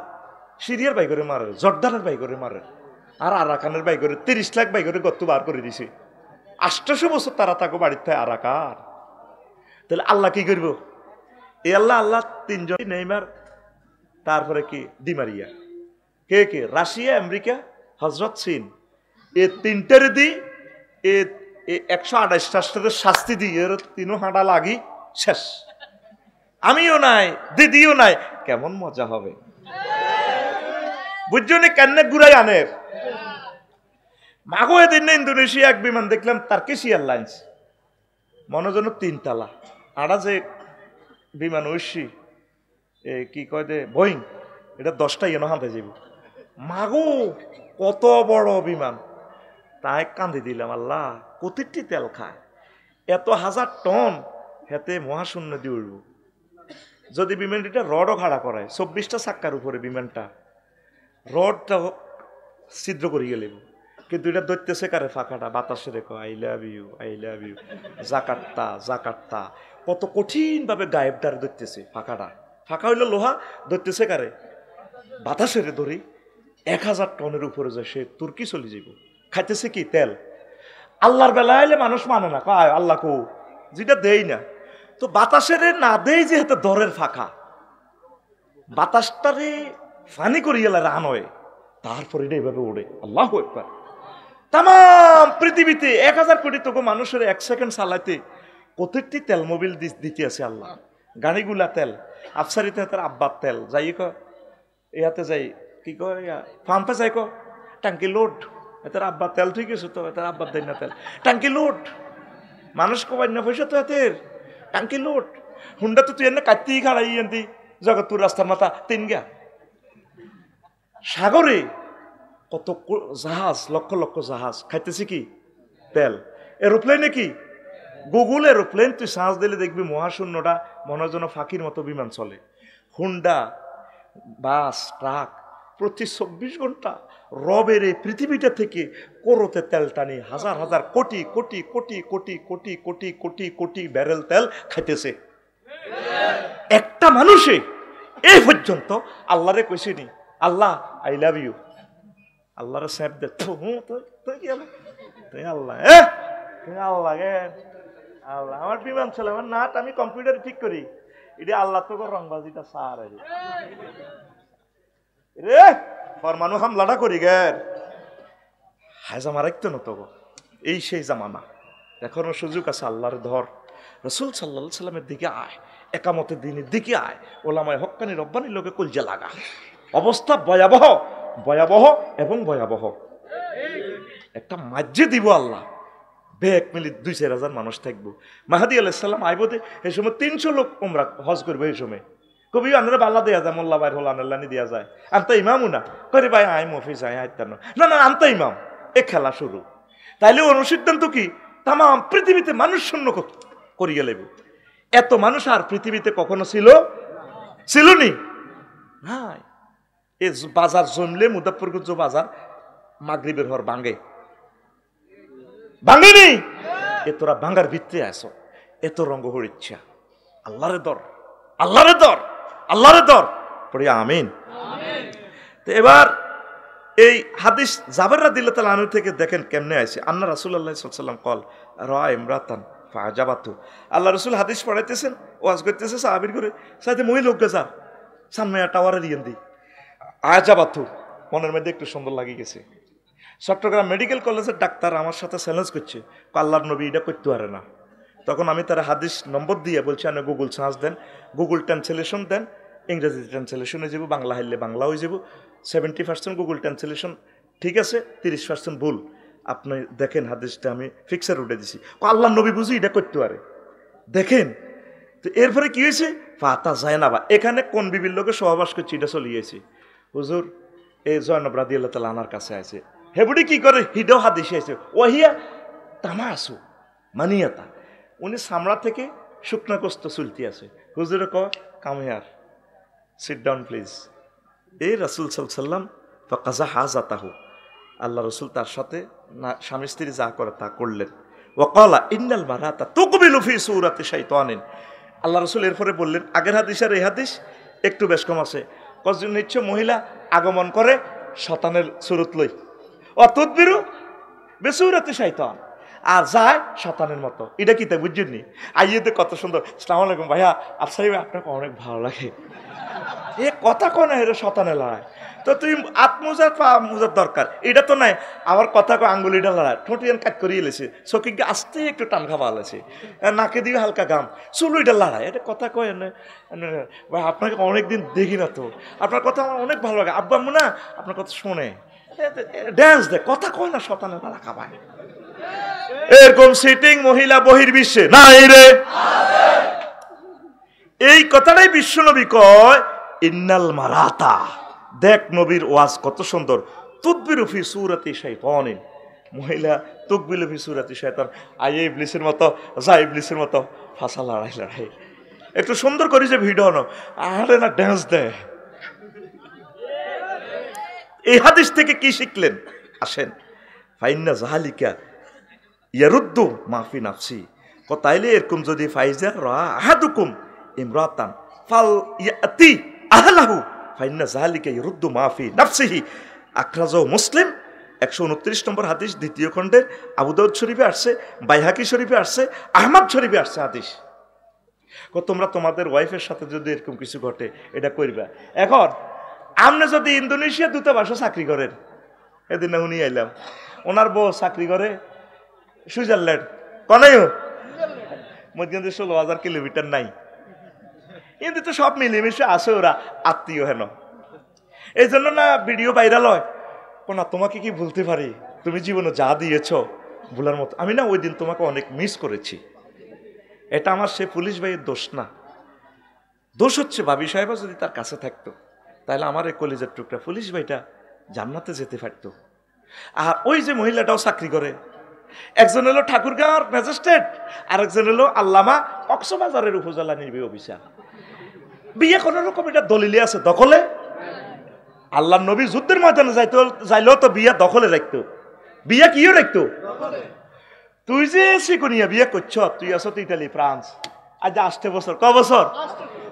সিরিয়ার বাই করে মারে, জর্দানের বাই করে মারে, আর আরাকানের বাই করে 30 লাখ বাই করে গত্ত বার করে দিছে। 800 বছর তারা থাকো বাড়িতে আরাকার। তাহলে আল্লাহ কি করবো? এ আল্লাহ 3 জন, নেইমার, তারপরে কি ডিমারিয়া, কে কে? রাশিয়া, আমেরিকা, হজরত চীন। এ 3টারে দি এ 128 রাষ্ট্রের শাস্তি দিই, এর 3 হাঁটা লাগি শেষ। আমিও নাই, দিদিও নাই, কেমন মজা হবে বুঝছো নি? কেন ঘুরাই আনের মাগো। এদিন না ইন্দোনেশিয়া এক বিমান দেখলাম, টার্কিশ এয়ারলাইন্স, মনোজন 3 তালা, আড়া যে বিমান ঐশী কি কয় দে বোয়িং, এটা 10টা ইয়েনো হাতে যাব। মাগো কত বড় বিমান! তাই কান্দি দিলাম, আল্লাহ কতটি তেল খায়, এত 1000 টন হেতে মহাশূন্য দিয়ে উঠব। যদি বিমানটা রডও খাড়া করায়, 24টা চাক্কার উপরে বিমানটা, রডটা ছিদ্র করি গেলে, কিন্তু এটা দৈত্যছে কারে ফাঁকাটা বাতাসে রেখো, I love you, I love you, Jakarta Jakarta, কত কঠিন ভাবে গায়েবদার দৈত্যছে ফাঁকাটা। ফাঁকা হইলো লোহা, দৈত্যছে কারে বাতাসের ধরি। 1000 টনের উপরে যায়, সে তুর্কি চলে যাব। খাইতেছে কি? তেল। আল্লাহর বেলা এলে মানুষ মানে না, কয় আল্লাহ কো, যেটা দেই না। তো বাতাসের না দেই যেহেতু দরের ফাঁকা, বাতাসটারে ফানি করিয়ে রান হয়, তারপরে এটা এইভাবে উড়ে। আল্লাহু আকবার। তাম পৃথিবীতে 1000 কোটি তোকে মানুষের 1 সেকেন্ড চালাইতে কতটি তেল মোবিল দিতে আছে আল্লাহ। গাড়িগুলা তেল, আফসারিতে তার আব্বার তেল যাই ক, ইয়াতে যাই কি কয় পাম্পে যাই ক, টাঙ্কি লোড, এটার আব্বার তেল ঠিক আছে তো, এটার আব্বার দেয় না তেল, টাঙ্কি লোড। মানুষ কবাই না পয়সা তো এতের টাঙ্কি লোড। হুন্ডা তো তুই এনে কাটতেই খাড়াই এনতি জগৎপুর রাস্তার মাথা 3 গা। সাগরে কত জাহাজ, লক্ষ লক্ষ জাহাজ খাইতেছে কি? তেল। এরোপ্লেনে কি? গুগল এরোপ্লেন, তুই সাঁজ দিলে দেখবি মহাশূন্যটা মনে হয় যেন ফাঁকির মতো বিমান চলে। হুন্ডা, বাস, ট্রাক প্রতি 24 ঘন্টা রবের এই পৃথিবীটা থেকে কোরতে তেল টানি হাজার হাজার কোটি কোটি কোটি কোটি কোটি কোটি কোটি কোটি ব্যারেল তেল খাইতেছে। একটা মানুষে এই পর্যন্ত আল্লাহরে কইছিনি, আল্লাহ আই লাভ ইউ, আল্লাহরে স্যাপ দে, তুই কি আল্লাহ, তুই আল্লাহ গে আল্লাহ। আমার বিমান চলে, আমার নাট আমি কম্পিউটারে ঠিক করি, এটা আল্লাহ তো রংবাজিটা সার রে ফরমানু হামলাটা করি গের হাজামা রাখতো না তো। এই সেই জামানা, এখনো সুযোগ আছে, আল্লাহর ধর। রাসূল সাল্লাল্লাহু আলাইহি সাল্লামের দিকে আয়, একামতের দিনের দিকে আয়, ওলামায়ে হক্কানি রব্বানি লোকে কলজা লাগা। অবস্থা ভয়াবহ, ভয়াবহ এবং ভয়াবহ। একটা মাজ্জে দিব আল্লাহ, বেক মিলি 2-4 হাজার মানুষ থাকবো। মাহাদি আলাইহিস সালাম আইব দে, এই সময় 300 লোক উমরা হজ করবে। এই সময় কবি আনরে বাল্লা দেয়া যায়, মোল্লা বাইর হল আনাল্লানি দেয়া যায়। আনতা ইমামও না করে ভাই আই মফিজ আই আইতানো না না আনতা ইমাম। এ খেলা শুরু। তাইলে অনুসিদ্ধান্ত কি? তাম পৃথিবীতে মানুষ শূন্য করিয়া লাগবে। এত মানুষ আর পৃথিবীতে কখনো ছিল নি নাই। এ বাজার জমলে মুজাফফরগঞ্জ বাজার মাগরিবের হর ভাঙে ভাঙেনি। এ তোরা ভাঙার ভিতরে আসো, এত রঙ্গ হরিচ্ছা। আল্লাহরে দর, আল্লাহরে দর, আল্লাহরে ধর, পড়ি আমিন। তো এবার এই হাদিস জাবের রাদিয়াল্লাহু তাআলা আনহু থেকে দেখেন কেমনে আছে। আন্না রাসূলুল্লাহ সাল্লাল্লাহু আলাইহি ওয়াসাল্লাম কল রা ইমরাতান ফাজাবাতু। আল্লাহ রাসূল হাদিস পড়াইতেছেন, ওয়াজ করতেছে সাহাবীর করে, সাথে মই লোক গেছে সামনে টাওয়ারে দিয়ে দি আজাবাতু, মনের মধ্যে একটু সুন্দর লাগি গেছে। চট্টগ্রাম মেডিকেল কলেজের ডাক্তার আমার সাথে চ্যালেঞ্জ করছে, আল্লাহর নবী এটা করতে পারে না। তখন আমি তার হাদিস নম্বর দিয়ে বলছি, আপনি গুগল সার্চ দেন, গুগল ট্রান্সলেশন দেন, ইংরেজি ট্রান্সলেশন হয়ে যাব, বাংলা হাইলে বাংলা হয়ে যাব। 70% গুগল ট্রান্সলেশন ঠিক আছে, 30% ভুল। আপনি দেখেন হাদিসটা আমি ফিক্সার উঠে দিছি, আল্লাহর নবী বুঝি এটা করতে পারে, দেখেন। তো এরপরে কি হয়েছে, ফাতা জায়নাবা, এখানে কোন বিবির লোকের সহবাস করছে এটা চলে গিয়েছে। হুজুর এই জয়নব রাদিয়াল্লাহু তাআলা আনার কাছে আছে, হেবুড়ি কি করে, হিডও হাদিসে আছে, ওহিয়া তামাসু মানিয়াতা, উনি সামরা থেকে শুকনা কষ্ট চলতে আছে। হুজুরে come here, sit down please. এই রাসূল সাল্লাল্লাহু আলাইহি ওয়াসাল্লাম ফাকাজা হাজাতাহু, আল্লাহ রসুল তার সাথে স্বামী স্ত্রী যা করে তা করলেন। ওয়াকালা ইন্নাল মারাতা তুকবিলু ফি সূরাতি শাইতানিন, আল্লাহ রসুল এরপরে বললেন, আগের হাদিস আর এই হাদিস একটু বেশ কম আছে। কজন নিচ্ছে মহিলা আগমন করে শতানের সুরত লই, অতুদবিরু বেসুরাতি শাইতান, আর যায় শতানের মতো। এটা কি তাই বুঝছেননি? আইয়েতে কত সুন্দর, আসসালামু আলাইকুম ভাইয়া, আফসারি ভাই আপনাকে অনেক ভালো লাগে, এ কথা কয় না, এটা শতানে লড়াই। তো তুই আত্মোজার পা মোজার দরকার, এটা তো নাই। আবার কথা কয় আঙ্গুলিটা লড়াই, ঠোঁটিয়ান কাট করিয়ে এলেছে, চোখে আস্তে একটু টান খাওয়া আলেছে, নাকে দিয়ে হালকা গাম, চুলুইটা লড়াই, এটা কথা কয় না ভাই আপনাকে অনেকদিন দেখি না তো, আপনার কথা আমার অনেক ভালো লাগে, আব্বা আম্মু না আপনার কথা শোনে, ড্যান্স দেয়, কথা কয় না, শতানে লড়া খাবায়। এরকম সিটিং মহিলা বহির্বিশ্বে নাই রে। এই কথাটাই বিশ্বনবী কয় ইন্নাল মারাতা, দেখ নবীর ওয়াজ কত সুন্দর, তুদবিরু ফি সূরাতি শাইতানিন, মহিলা তুকবিলু ফি সূরাতি শাইতান, আইয়ে ইবলিসের মতো যা ইবলিসের মতো ফাঁসা লড়াই লড়াই, একটু সুন্দর করি যে ভিডিও না, আরে না ড্যান্স দেয়। এই হাদিস থেকে কি শিখলেন আসেন, ফাইন্না জাহালিকা ইয়ারুদ্দু মাফি নাফসি, তাইলে এরকম যদি ফাইজা রা আহাদুকুম ইমরাতান ফাল ইয়াতি আহলাহু ফাইন্না যালিকা ইয়ারুদ্দু মাফি নাফসিহি, আখরাজাহু মুসলিম 129 নম্বর হাদিস, দ্বিতীয় খণ্ডের, আবু দাউদ শরীফে আসছে, বাইহাকি শরীফে আসছে, আহমদ শরীফে আসছে হাদিস। তোমরা তোমাদের ওয়াইফের সাথে যদি এরকম কিছু ঘটে এটা করবা। এখন আপনি যদি ইন্দোনেশিয়া দূতাবাসে চাকরি করেন, এদিন উনি আইলাম, ওনার বউ চাকরি করে সুইজারল্যান্ড, কনাইও মধ্যে 16,000 কিলোমিটার নাই, কিন্তু তো সব মিলেমিশে আসে, ওরা আত্মীয় হেন। এই জন্য না ভিডিও ভাইরাল হয়, না তোমাকে কি ভুলতে পারি, তুমি জীবনে যা দিয়েছ ভুলার মতো, আমি না ওই দিন তোমাকে অনেক মিস করেছি। এটা আমার সে পুলিশ ভাইয়ের দোষ না, দোষ হচ্ছে ভাবি সাহেবা যদি তার কাছে থাকতো, তাহলে আমার এই কলেজের টুকরা পুলিশ ভাইটা জান্নাতে যেতে পারতো। আর ওই যে মহিলাটাও চাকরি করে, একজন হলো ঠাকুরগাঁওর ম্যাজিস্ট্রেট, আর একজন হলো আল্লামা কক্সবাজারের উপজেলা নির্বাহী অফিসার। বিয়ে কোন রকম এটা দলিলে আছে, দখলে। আল্লাহ নবী যুদ্ধের ময়দানে যাইলেও তো বিয়া দখলে রাখতো, বিয়া কিও রাখতো। তুই যে সিকুনিয়া বিয়ে করছ, তুই আছো তো ইটালি ফ্রান্স, আজ 8 বছর, ক বছর,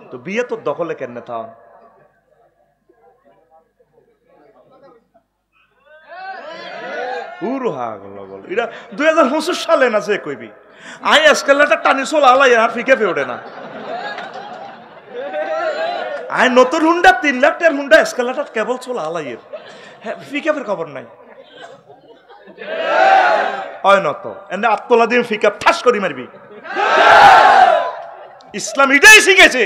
তো বিয়ে তোর দখলে কেন থাম? পুরো হাগল এটা 2025 সালে না, যে কইবি আই এসকালেটার টানি চল আলাই আর ফিকে ফেউড়ে না, আই নতুন হুন্ডা 3 লাখ টাকার হুন্ডা এসকালেটার কেবল চল আলাইয়ের, হ্যাঁ ফিকাপের খবর নাই হয় নত, এনে আত্মলা দিয়ে ফিকাপ ঠাস করি মারবি। ইসলাম এটাই শিখেছে।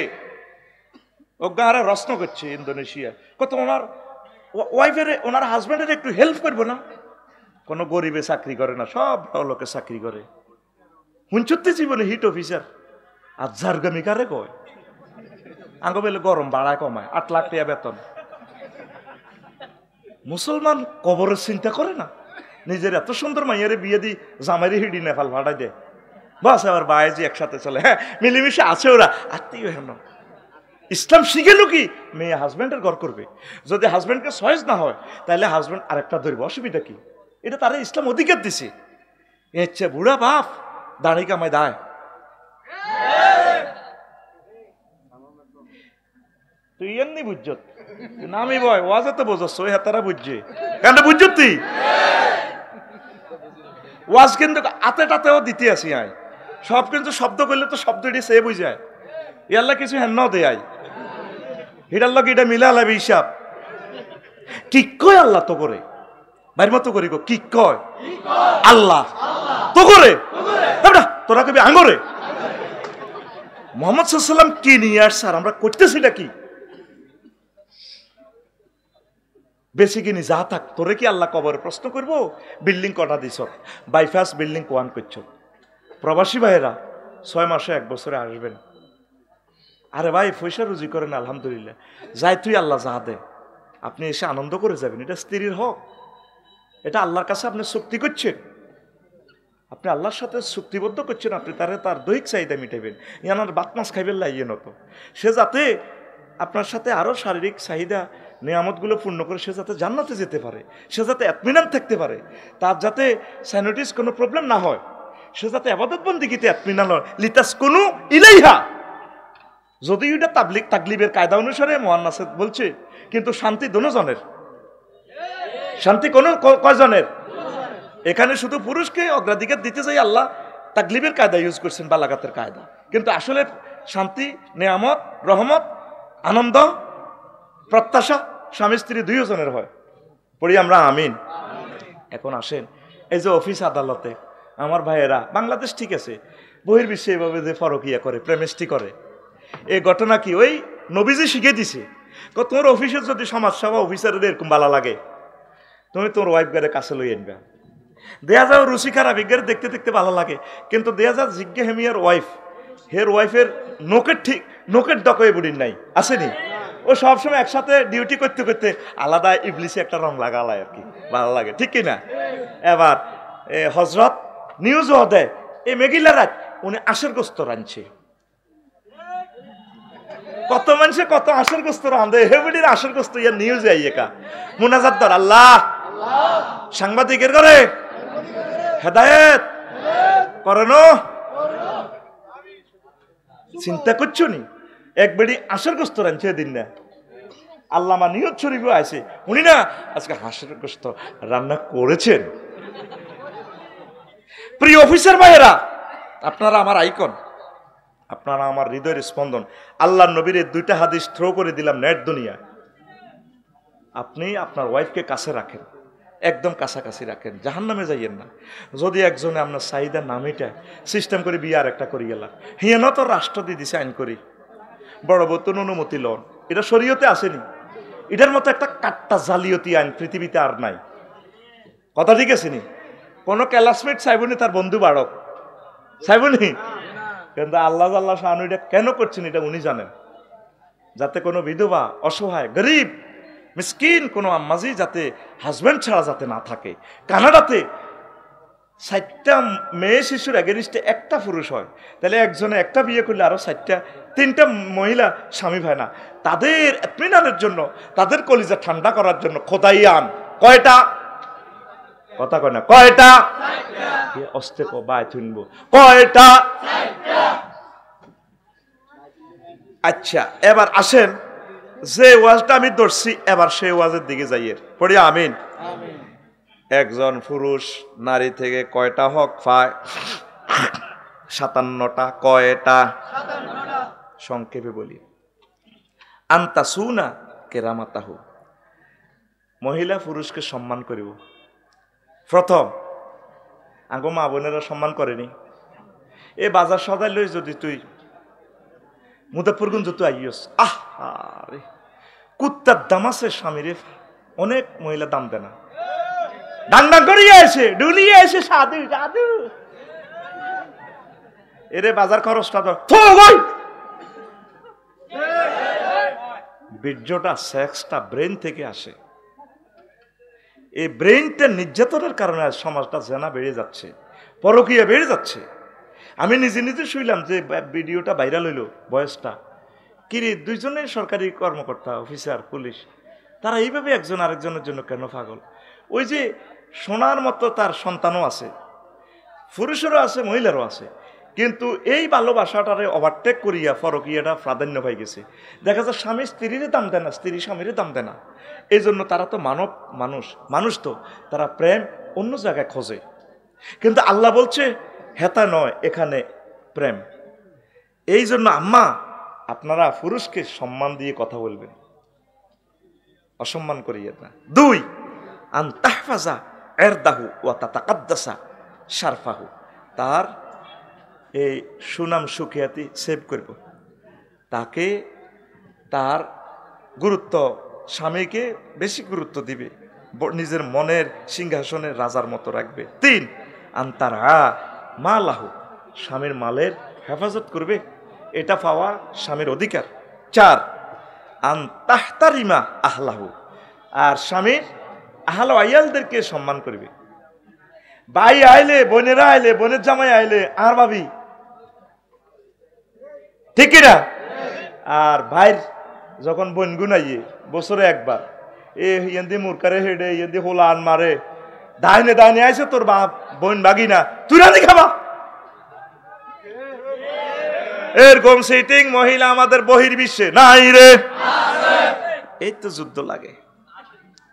ওগারে রস্ন করছে ইন্দোনেশিয়া, কত ওনার ওয়াইফের ওনার হাজবেন্ডের একটু হেল্প করবো না, কোনো গরিবে চাকরি করে না, সব লোকে চাকরি করে। হুঞ্চুত্তি জীবনে হিট অফিসার, আর ঝাড়গামি কারে কয়, আঙ্গ বেলে গরম বাড়ায় কমায়, 8 লাখ টাকা বেতন। মুসলমান কবরের চিন্তা করে না, নিজের এত সুন্দর মাইয়ারে বিয়ে দি জামাইরে হিডি নেপাল ভাড়াই দেয়, বাস আবার বায়েজি একসাথে চলে, হ্যাঁ মিলেমিশে আছে ওরা, আত্মীয় হেন। ইসলাম শিখেলো কি, মেয়ে হাজব্যান্ডের ঘর করবে, যদি হাজব্যান্ডকে সহজ না হয় তাহলে হাজব্যান্ড আরেকটা ধরবে, অসুবিধা কি? এটা তারা ইসলাম অধিকার দিছে। ইচ্ছে বুড়া বাপ দাঁড়ি কামায় দায়। তুই এমনি বুঝছত নামি বয় ওয়াজে তো বোঝাচ্ছ ওই হাতারা বুঝছে কেন বুঝছত তুই ওয়াজ কিন্তু আতে টাতেও দিতে আসি আয় সব কিন্তু শব্দ করলে তো শব্দটি সে বুঝায় ইয়াল্লা কিছু হেন দেয় হিটার লোক এটা মিলা লাবে হিসাব কি কয় আল্লাহ তো করে বাইর মতো করি কি কয় আল্লাহ তো করে তোরা কবি আঙরে মোহাম্মদ সাল্লাম কি নিয়ে আসছে আর আমরা করতেছিটা কি বেশি কিনি যা থাক তোরে কি আল্লাহ কবরে প্রশ্ন করবো বিল্ডিং কটা দিছ বাইপাস বিল্ডিং কোয়ান করছ প্রবাসী ভাইয়েরা 6 মাসে 1 বছরে আসবেন আরে ভাই পয়সা রুজি করেন আলহামদুলিল্লাহ যাই তুই আল্লাহ যা দে আপনি এসে আনন্দ করে যাবেন এটা স্ত্রীর হক এটা আল্লাহর কাছে আপনি চুক্তি করছেন আপনি আল্লাহর সাথে চুক্তিবদ্ধ করছেন আপনি তার দৈহিক চাহিদা মিটাবেন ইয়ানার বাত মাছ খাইবেন লাইয়ে নত সে যাতে আপনার সাথে আরও শারীরিক চাহিদা নিয়ামতগুলো পূর্ণ করে সে যাতে জান্নাতে যেতে পারে সে যাতে এতমিনান থাকতে পারে তার যাতে স্যানিটিস কোনো প্রবলেম না হয় সে যাতে আবাদত বন্দিগিতে এতমিনান হয় লিতাস কোনো ইলাইহা যদি এটা তাগলিবের কায়দা অনুসারে মুয়ান্নাস বলছে কিন্তু শান্তি দোনোজনের শান্তি কোন কয়জনের এখানে শুধু পুরুষকে অগ্রাধিকার দিতে চাই আল্লাহ তাগলিবের কায়দা ইউজ করছেন বালাগাতের কায়দা কিন্তু আসলে শান্তি নিয়ামত রহমত আনন্দ প্রত্যাশা স্বামী স্ত্রী দুইজনের হয় পড়ি আমরা আমিন এখন আসেন এই যে অফিস আদালতে আমার ভাইয়েরা বাংলাদেশ ঠিক আছে বহির্বিশ্বে এভাবে যে ফরকিয়া করে প্রেমেষ্টি করে এই ঘটনা কি ওই নবীজি শিখে দিছে তোমার অফিসের যদি সমাজসেবা অফিসারদের এরকম ভালো লাগে তুমি তোর ওয়াইফ গারে কাছে লই আনবা দেয়া যাও রুচি খারাপ এগারে দেখতে দেখতে ভালো লাগে কিন্তু দেয়া যা জিজ্ঞে হেমিয়ার ওয়াইফ হের ওয়াইফের নোকের ডকয়ে বুড়ির নাই আসেনি ও সবসময় একসাথে ডিউটি করতে করতে আলাদা ইবলিসে একটা রং লাগালায় আর কি ভালো লাগে ঠিক কিনা এবার হজরত নিউজও দেয় এই মেঘিলা রাত উনি আশের গোস্ত রাঁধছে কত মানুষে কত আশের গোস্ত রাঁধে হেবুডির আশের গোস্ত ইয়ার নিউজ আইয়েকা মুনাজাত দর আল্লাহ সাংবাদিকের করে হেদায়েত করেন চিন্তা করছো নি এক বেড়ি আশের গোস্ত রাঁধছে দিন না আল্লামা নিয়ত শরীফ আছে উনি না আজকে হাঁসের গোস্ত রান্না করেছেন প্রিয় অফিসার ভাইয়েরা আপনারা আমার আইকন আপনারা আমার হৃদয়ের স্পন্দন আল্লাহ নবীর 2টা হাদিস থ্রো করে দিলাম নেট দুনিয়া আপনি আপনার ওয়াইফকে কাছে রাখেন একদম কাছাকাছি রাখেন জাহান্নামে যাইয়েন না যদি একজনে আপনার চাহিদা নামিটায় সিস্টেম করে বিয়ে আর একটা করি গেলাম হিয়ানো তো রাষ্ট্র দিয়ে দিছে আইন করি বড় বতুন অনুমতি লন এটা শরীয়তে আসেনি এটার মতো একটা কাট্টা জালিয়াতি আইন পৃথিবীতে আর নাই কথা ঠিক আছে নি কোনো ক্লাসমেট চাইবনি তার বন্ধু বাড়ক চাইবনি কিন্তু আল্লাহ শাহানু এটা কেন করছেন এটা উনি জানেন যাতে কোনো বিধবা অসহায় গরিব মিসকিন কোনো আম্মাজি যাতে হাজব্যান্ড ছাড়া যাতে না থাকে কানাডাতে 60টা মেয়ে শিশুর এগেনিস্টে একটা পুরুষ হয় তাহলে একজনে একটা বিয়ে করলে আরো 3টা মহিলা স্বামী হয় না তাদের এতমিনানের জন্য তাদের কলিজা ঠান্ডা করার জন্য খোদাইয়ান কয়টা কথা কয় না কয়টা অস্তে বাই তুনবো কয়টা আচ্ছা এবার আসেন যে ওয়াজটা আমি ধরছি এবার সেই ওয়াজের দিকে যাইয়ের পড়ি আমিন একজন পুরুষ নারী থেকে কয়টা হক পায় 57টা কয়টা সংক্ষেপে বলি আন্তা সুনা কেরামাতাহু মহিলা পুরুষকে সম্মান করিব প্রথম আঙ্গো মা বোনেরা সম্মান করেনি এ বাজার সদাই লই যদি তুই মুজাফফরগঞ্জ তুই আইয়স আরে কুত্তার দাম আছে স্বামীরে অনেক মহিলা দাম দেয় না ডাং ডাং করিয়ে এসে ডুলিয়ে এসে সাধু সাধু এরে বাজার খরচটা ধর বীর্যটা সেক্সটা ব্রেন থেকে আসে এই ব্রেনটা নির্যাতনের কারণে সমাজটা জেনা বেড়ে যাচ্ছে পরকীয়া বেড়ে যাচ্ছে আমি নিজে শুইলাম যে ভিডিওটা ভাইরাল হইল বয়সটা কিরে দুইজনের সরকারি কর্মকর্তা অফিসার পুলিশ তারা এইভাবে একজন আরেকজনের জন্য কেন পাগল ওই যে সোনার মতো তার সন্তানও আছে পুরুষেরও আছে মহিলারও আছে কিন্তু এই ভালোবাসাটারে ওভারটেক করিয়া ফরকিয়াটা প্রাধান্য পাই গেছে। দেখা যায় স্বামী স্ত্রীর দাম দেয় না, স্ত্রী স্বামীর দাম দেয় না। এই জন্য তারা তো মানুষ তো তারা প্রেম অন্য জায়গায় খোঁজে। কিন্তু আল্লাহ বলছে হেতা নয়, এখানে প্রেম। এই জন্য আম্মা আপনারা পুরুষকে সম্মান দিয়ে কথা বলবেন, অসম্মান করিয়ে না। 2 আন তাহফাজা ইরদাহু ওয়া তাতাকাদ্দাসা শারফাহু, তার এই সুনাম সুখিয়াতি সেভ করব, তাকে তার গুরুত্ব, স্বামীকে বেশি গুরুত্ব দিবে, নিজের মনের সিংহাসনের রাজার মতো রাখবে। 3 আন্তার মা লাহু, স্বামীর মালের হেফাজত করবে, এটা পাওয়া স্বামীর অধিকার। 4 আন্তাহতারিমা আহলাহু, আর স্বামীর আহল আয়ালদেরকে সম্মান করবে। ভাই আইলে, বোনেরা আইলে, বোনের জামাই আইলে আর ভাবি, ঠিক না? আর ভাইর যখন বোন গুনাইয়ে বছরে একবার, এদি মুরকারে হেডে এদি হোলা আন মারে, দাহিনে দাহিনে আইসে তোর বাপ বোন বাগি না, তুই রাঁধি খাবা। এরকম সিটিং মহিলা আমাদের বহির্বিশ্বে নাই রে। এই তো যুদ্ধ লাগে।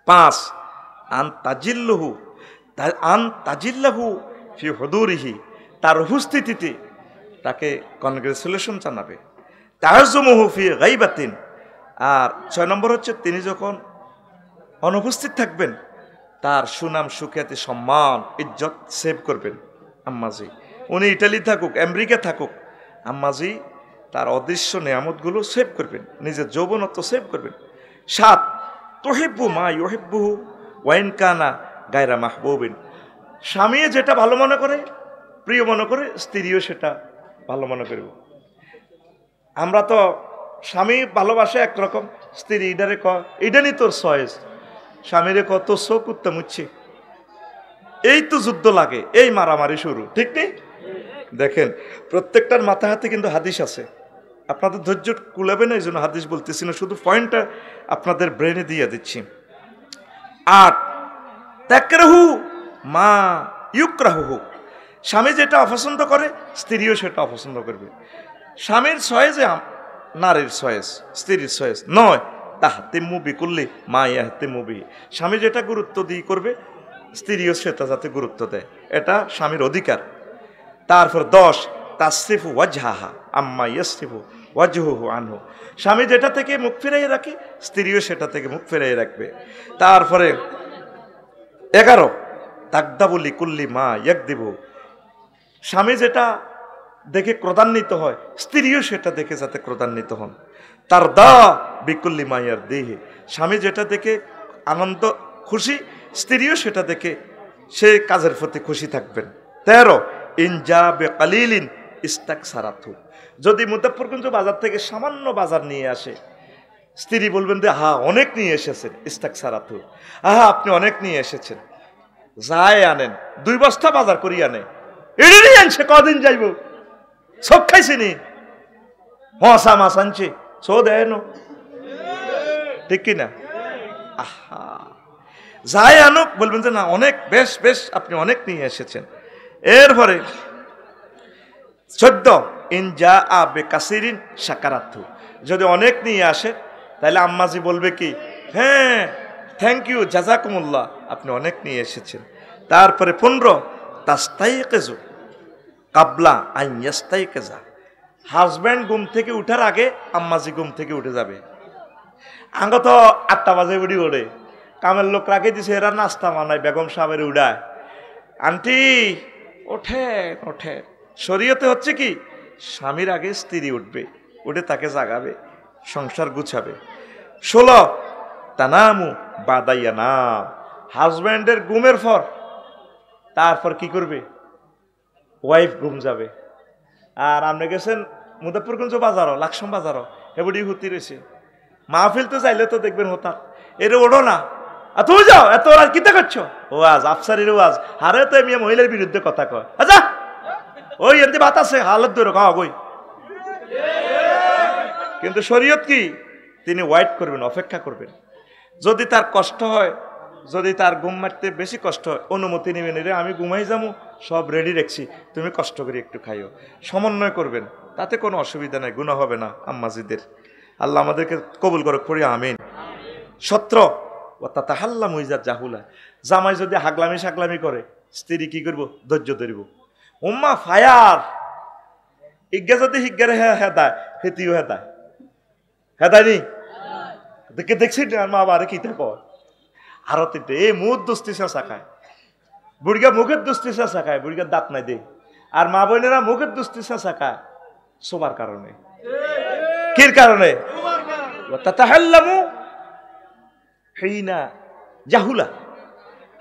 5 আন তাজিল্লাহু ফি হুদুরিহি, তার উপস্থিতিতে তাকে কনগ্রেচুলেশন জানাবে। তাআজ্জুমুহু ফি গাইবাতিন, আর 6 নম্বর হচ্ছে তিনি যখন অনুপস্থিত থাকবেন তার সুনাম সুখ্যাতি সম্মান ইজ্জত সেভ করবেন। আম্মাজি উনি ইটালি থাকুক, আমেরিকা থাকুক, আম্মাজি তার অদৃশ্য নিয়ামতগুলো সেভ করবেন, নিজের যৌবনত্ব সেভ করবেন। 7 তুহিব্বু মা ইউহিব্বুহু ওয়া ইন কানা গায়রা মাহবুবিন, স্বামী যেটা ভালো মনে করে, প্রিয় মনে করে, স্ত্রীও সেটা ভালো মনে করব। আমরা তো স্বামী ভালোবাসে একরকম, স্ত্রী ইডারে ইডানি তোর চয়েস, স্বামীরে কত চোখ উত্তম উঠছে। এই তো যুদ্ধ লাগে, এই মারামারি শুরু, ঠিক নেই? দেখেন প্রত্যেকটার মাথা হাতে কিন্তু হাদিস আছে, আপনাদের ধৈর্য কুলাবে না, এই জন্য হাদিস বলতেছি না, শুধু পয়েন্টটা আপনাদের ব্রেনে দিয়ে দিচ্ছি। 8 তাকরাহু মা ইউকরাহু, স্বামী যেটা অপছন্দ করে স্ত্রীও সেটা অপছন্দ করবে। স্বামীর চয়েসে নারীর চয়েস, স্ত্রীর চয়েস নয়। তাহতিমু বিকুল্লি মা ইয়াহতিমু বিহি, স্বামী যেটা গুরুত্ব দিয়ে করবে স্ত্রীও সেটা যাতে গুরুত্ব দেয়, এটা স্বামীর অধিকার। তারপর 10 তাসরিফু ওয়াজহাহা আম্মা ইয়াসরিফু ওয়াজহুহু আনহু, স্বামী যেটা থেকে মুখ ফিরাই রাখে স্ত্রীও সেটা থেকে মুখ ফিরাই রাখবে। তারপরে 11 তাকদাবু লিকুল্লি মা ইয়াকদিবু, স্বামী যেটা দেখে ক্রোধান্বিত হয় স্ত্রীও সেটা দেখে যাতে ক্রোধান্বিত হন। তার দা বিকুল্লি মাইয়ার দেহে, স্বামী যেটা দেখে আনন্দ খুশি স্ত্রীও সেটা দেখে সে কাজের প্রতি খুশি থাকবেন। 13 ইনজা বেকালিলিন ইস্তাকসারাতু, যদি মুজাফফরগঞ্জ বাজার থেকে সামান্য বাজার নিয়ে আসে স্ত্রী বলবেন যে হা অনেক নিয়ে এসেছেন, ইস্তাকসারাতু, আহা আপনি অনেক নিয়ে এসেছেন, যায় আনেন 2 বস্তা বাজার করি আনে, এড়ে আনছে কদিন যাইব, সব খাইছিনি, হসা মাছ আনছে সো দেয়, ঠিক কিনা? আহা যায় আনুক, বলবেন যে না অনেক, বেশ বেশ আপনি অনেক নিয়ে এসেছেন। এরপরে 14 ইনজা আবে কাসিরিন শাকারাতু, যদি অনেক নিয়ে আসে তাহলে আম্মাজি বলবে কি, হ্যাঁ থ্যাংক ইউ জাযাকুমুল্লাহ, আপনি অনেক নিয়ে এসেছেন। তারপরে 15 তাস্তাইকিজু কাবলা আন ইয়াস্তাইকিজা, হাজব্যান্ড ঘুম থেকে উঠার আগে আম্মাজি ঘুম থেকে উঠে যাবে। আঙ্গ তো 8টা বাজে উঠি ওঠে, কামের লোক রাখে দিছে, এরা নাস্তা বানায়, বেগম সাহেবের উড়ায়, আন্টি ওঠেন ওঠেন। শরীয়তে হচ্ছে কি, স্বামীর আগে স্ত্রী উঠবে, উঠে তাকে জাগাবে, সংসার গুছাবে। 16 তানামু বাদাইয়া না, হাজব্যান্ডের ঘুমের পর তারপর কি করবে, ওয়াইফ ঘুম যাবে। আর আপনি গেছেন মুজাফফরগঞ্জ বাজারও, লাকসাম বাজারও, হেবুডি হুতি রয়েছে, মাহফিল তো চাইলে তো দেখবেন হতাম, এর ওড়ো না, তুমি যাও, এত ওরা কিতা করছো, ওয়াজ আফসারির ওয়াজ, হারে তো এমনি মহিলার বিরুদ্ধে কথা কয়, আচ্ছা ওই এমনি বাত আছে হালত ধরে খাওয়া বই। কিন্তু শরীয়ত কি, তিনি ওয়াইট করবেন, অপেক্ষা করবেন, যদি তার কষ্ট হয়, যদি তার ঘুম মারতে বেশি কষ্ট হয় অনুমতি নেবেন, রে আমি ঘুমাই যাবো, সব রেডি রাখছি, তুমি কষ্ট করে একটু খাইও, সমন্বয় করবেন, তাতে কোনো অসুবিধা নাই, গুনাহ হবে না আম্মাজিদের। আল্লাহ আমাদেরকে কবুল করে পড়ি, আমিন। সত্র ও তাতে হাল্লা মুইজার জাহুলা, জামাই যদি হাগলামি সাগলামি করে, স্ত্রী কি করবো? ধৈর্য ধরিব। উম্মা ফায়ার ইজ্ঞা যদি হিজ্ঞারে হেদায় হেতিও হেদায় হেদায় নি দেখে দেখছি মা বারে কি থাকো আরো তিনটে এই মুখ দুস্তি চেঁচা খায়, বুড়িগা মুখের দুস্তি চেঁচা খায়, বুড়িগার দাঁত নাই দে, আর মা বোনেরা মুখের দুস্তি চেঁচা খায় সবার কারণে। কির কারণে? তাতাহাল্লামু হিনা জাহুলা,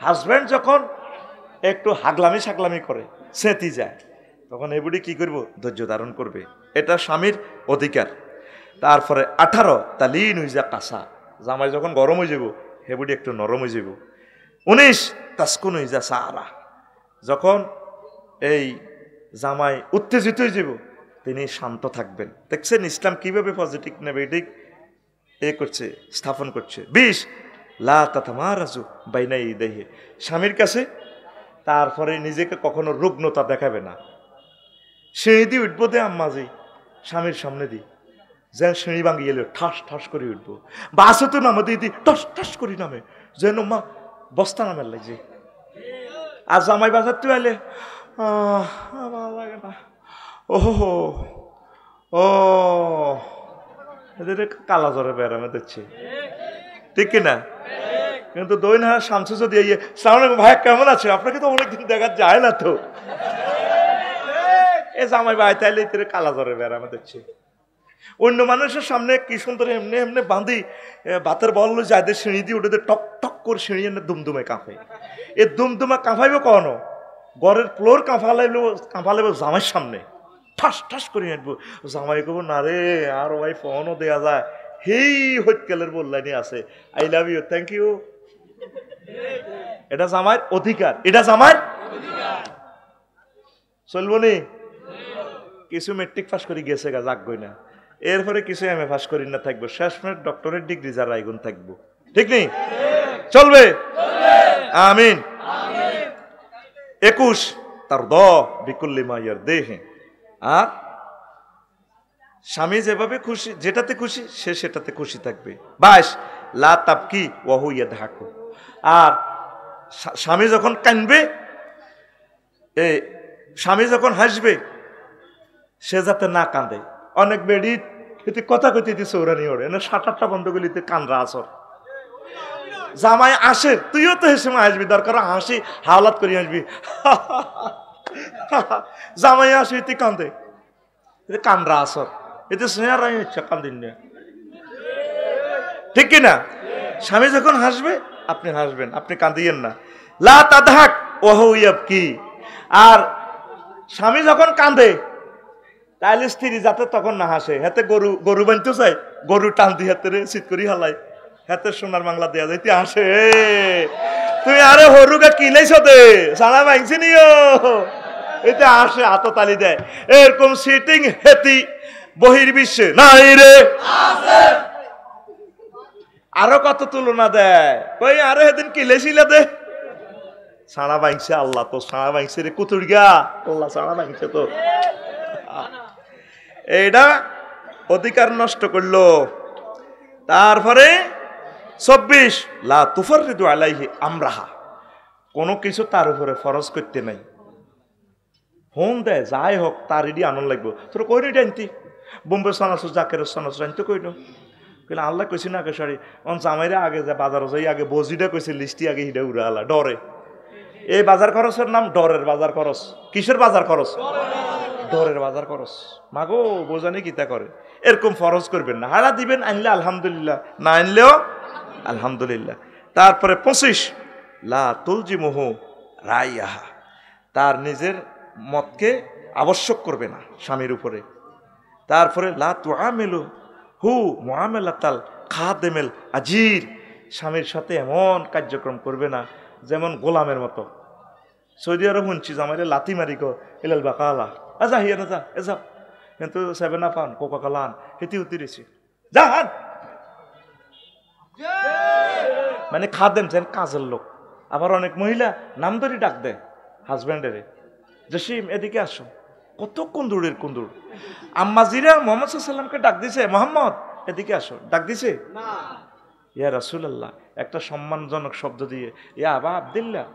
হাজব্যান্ড যখন একটু হাগলামি সাগলামি করে, সেঁতি যায়, তখন এই বুড়ি কি করবো? ধৈর্য ধারণ করবে, এটা স্বামীর অধিকার। তারপরে 18 তালিন হইজা কাঁচা, জামাই যখন গরম হয়ে যাব হে বুড়ি একটু নরম হয়ে যাব। 19 তাসকুন হইজা সারা, যখন এই জামাই উত্তেজিত হয়ে যাব তিনি শান্ত থাকবেন। দেখছেন ইসলাম কিভাবে পজিটিভ নেগেটিভ করছে, স্থাপন করছে। 20 লা তাতামারাজু বাইনা ইদাইহি, স্বামীর কাছে তারপরে নিজেকে কখনো রুগ্নতা দেখাবে না। সিঁড়ি দিয়ে উঠবো দে আম্মাজি, স্বামীর সামনে দিই, যেন সিঁড়ি ভাঙি এলো ঠাস ঠাস করে উঠবো, বাসে তো নামে দিই ঠাস ঠাস করি নামে, যেন মা বস্তা নামের লাগছে। আর জামাই বাজার তুই আইলে ভালো লাগে না, ওহো ও এদের কালা জ্বরে বেড়ানো দিচ্ছে, ঠিক কিনা? কিন্তু দই না শামসু যদি ভাই কেমন আছে, আপনাকে তো অনেকদিন দেখা যায় না তো, এ জামাই ভাই তাইলে কালা জ্বরে বেড়ানো দিচ্ছে। অন্য মানুষের সামনে কি সুন্দর এমনি এমনি বাঁধি ভাতের বললো যাদের সিঁড়ি দিয়ে উঠে টক টক করে সিঁড়ি এনে দুমদুমে কাঁপে, এ দুমদুমা কাঁপাইবে কখনো ঘরের ফ্লোর কাঁপালেবে জামাইয়ের সামনে ঠাস ঠাস করে নেবো, জামাই কব না রে আর ভাই ফোনও দেওয়া যায়, হেই হইতকালের বললাইনি আছে, I love you, thank you. এটা জামাইয়ের অধিকার, এটা জামাইয়ের চলবো নি। কিছু মেট্রিক পাস করে গেছে গা, যাকবই না, এরপরে কিছু এমএ পাস করি না থাকবো, শেষ মিনিট ডক্টরেট ডিগ্রি যারা আইগুন থাকবো, ঠিক নেই? চলবে, আমিন। 21 তার দ বিকুল্লি মাইয়ার দেহে, আর স্বামী যেভাবে খুশি, যেটাতে খুশি সে সেটাতে খুশি থাকবে। 22 লা তাবকি ওয়া হুয়া ইয়াদহাকু, আর স্বামী যখন কাঁদবে, স্বামী যখন হাসবে সে যাতে না কাঁদে। অনেক বেড়ি কথা কইতে চৌরানি ওড়ে না, 7-8টা বন্ধগুলিতে কানরা আসর, জামাই আসে তুইও তো হেসে আসবি, দরকার হাসি হাওলাত করি আসবি, জামাই আসে তুই কান্দে, কানরা আসর, এতে স্নেহারাই ইচ্ছা কান্দিন না, ঠিক কিনা? স্বামী যখন হাসবে আপনি হাসবেন, আপনি কাঁদিয়েন না। লা তাদহাক ওয়া হুয়া ইয়াবকি, আর স্বামী যখন কাঁদে তাহলে স্ত্রী যাতে তখন না হাসে, হাতে গরু বানতে চাই, গরু টান দিয়ে হাতে শীত করি হালাই, হাতে সোনার বাংলা দেয়া যাইতে হাসে, তুই আরে হরুগা কিলাইছ দে সারা ভাঙছি নিও, এতে হাসে, হাততালি দেয়। এরকম সিটিং হেতি বহির্বিশ্বে নাই রে, আরো কত তুলনা দেয়, কই আরে সেদিন কিলেছিল দে, সারা ভাঙছে, আল্লাহ তো সারা ভাঙছে রে কুতুরগা, আল্লাহ সারা ভাঙছে তো, এইটা অধিকার নষ্ট করলো। তারপরে 24 লা তুফাররিদু আলাইহি আমরাহা, কোনো কিছু তার উপরে ফরজ করতে নাই, ফোন দেয় যাই হোক তার এডি আনন্দ লাগবো, তোর কই নি টানতি বোম্বে সানাসু জাকের সানাসু আনতে কই না, কইলে আল্লাহ কইছি না কেশারি অন জামাইরা আগে যা বাজার যাই আগে বজিটা কইছে লিস্টি আগে হিডা উড়া আলা ডরে, এই বাজার খরচের নাম ডরের বাজার খরচ। কিসের বাজার খরচ? ডরের বাজার খরচ। মাগো বোঝানি কিতা করে, এরকম ফরজ করবেন না, হারা দিবেন, আনলে আলহামদুলিল্লাহ, না আনলেও আলহামদুলিল্লাহ। তারপরে 25 লা তুলজিমুহু রাইয়াহা, তার নিজের মতকে আবশ্যক করবে না স্বামীর উপরে। তারপরে লা তুআমিলু হু মুআমালাতাল খাদেমেল আজির, স্বামীর সাথে এমন কার্যক্রম করবে না যেমন গোলামের মতো। সৌদি আরব শুনছি জামাইরে লাথি মারি গো এলাল বাকালা, আজা হিয়া না যা এ যা, কিন্তু 7 আপ আন কোকা কোলা আন হেতি উতি দিছি, যা হান মানে খাদেম যেন কাজের লোক। আবার অনেক মহিলা নাম ধরে ডাক দেয় হাজব্যান্ডের, জসিম এদিকে আসো। কত কুন্দুরের কুন্দুর। আম্মাজিরা মোহাম্মদ সাল্লামকে ডাক দিছে, মোহাম্মদ এদিকে আসো, ডাক দিছে না। ইয়া রাসূলুল্লাহ একটা সম্মানজনক শব্দ দিয়ে, ইয়া আবা আব্দুল্লাহ।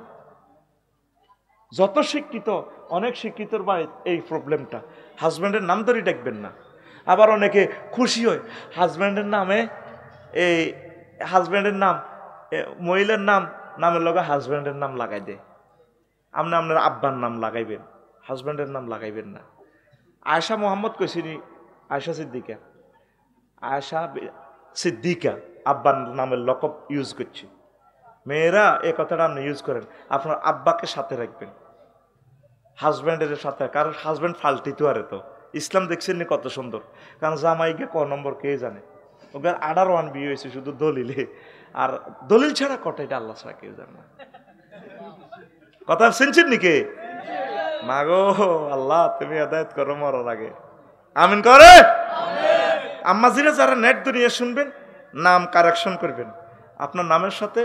যত শিক্ষিত, অনেক শিক্ষিতর বাড়ি এই প্রবলেমটা, হাজব্যান্ডের নাম ধরে ডাকবেন না। আবার অনেকে খুশি হয় হাজব্যান্ডের নামে, এই হাজব্যান্ডের নাম মহিলার নামের লগে হাজব্যান্ডের নাম লাগাই দেয়। আপনি আপনার আব্বার নাম লাগাইবেন, হাজব্যান্ডের নাম লাগাইবেন না। আয়েশা মোহাম্মদ কইছিনি, আয়েশা সিদ্দিকা, আয়েশা সিদ্দিকা আব্বার নামের লকব ইউজ করছে। মেয়েরা এই কথাটা আপনি ইউজ করেন, আপনার আব্বাকে সাথে রাখবেন, হাজব্যান্ডের সাথে। কারণ হাজব্যান্ড ফাল্টিতে আরে তো ইসলাম দেখছেন নি কত সুন্দর। কারণ জামাইকে ক নম্বর কে জানে, ওদের 18 বিয়ে হয়েছে শুধু দলিলে, আর দলিল ছাড়া কটা এটা আল্লাহ ছাড়া কেউ জানে না। কথা শুনছেন নাকি? মাগো আল্লাহ তুমি আদায়ত করো মরার আগে, আমিন করে। আম্মাজিরা যারা নেট দুনিয়া শুনবেন, নাম কারেকশন করবেন, আপনার নামের সাথে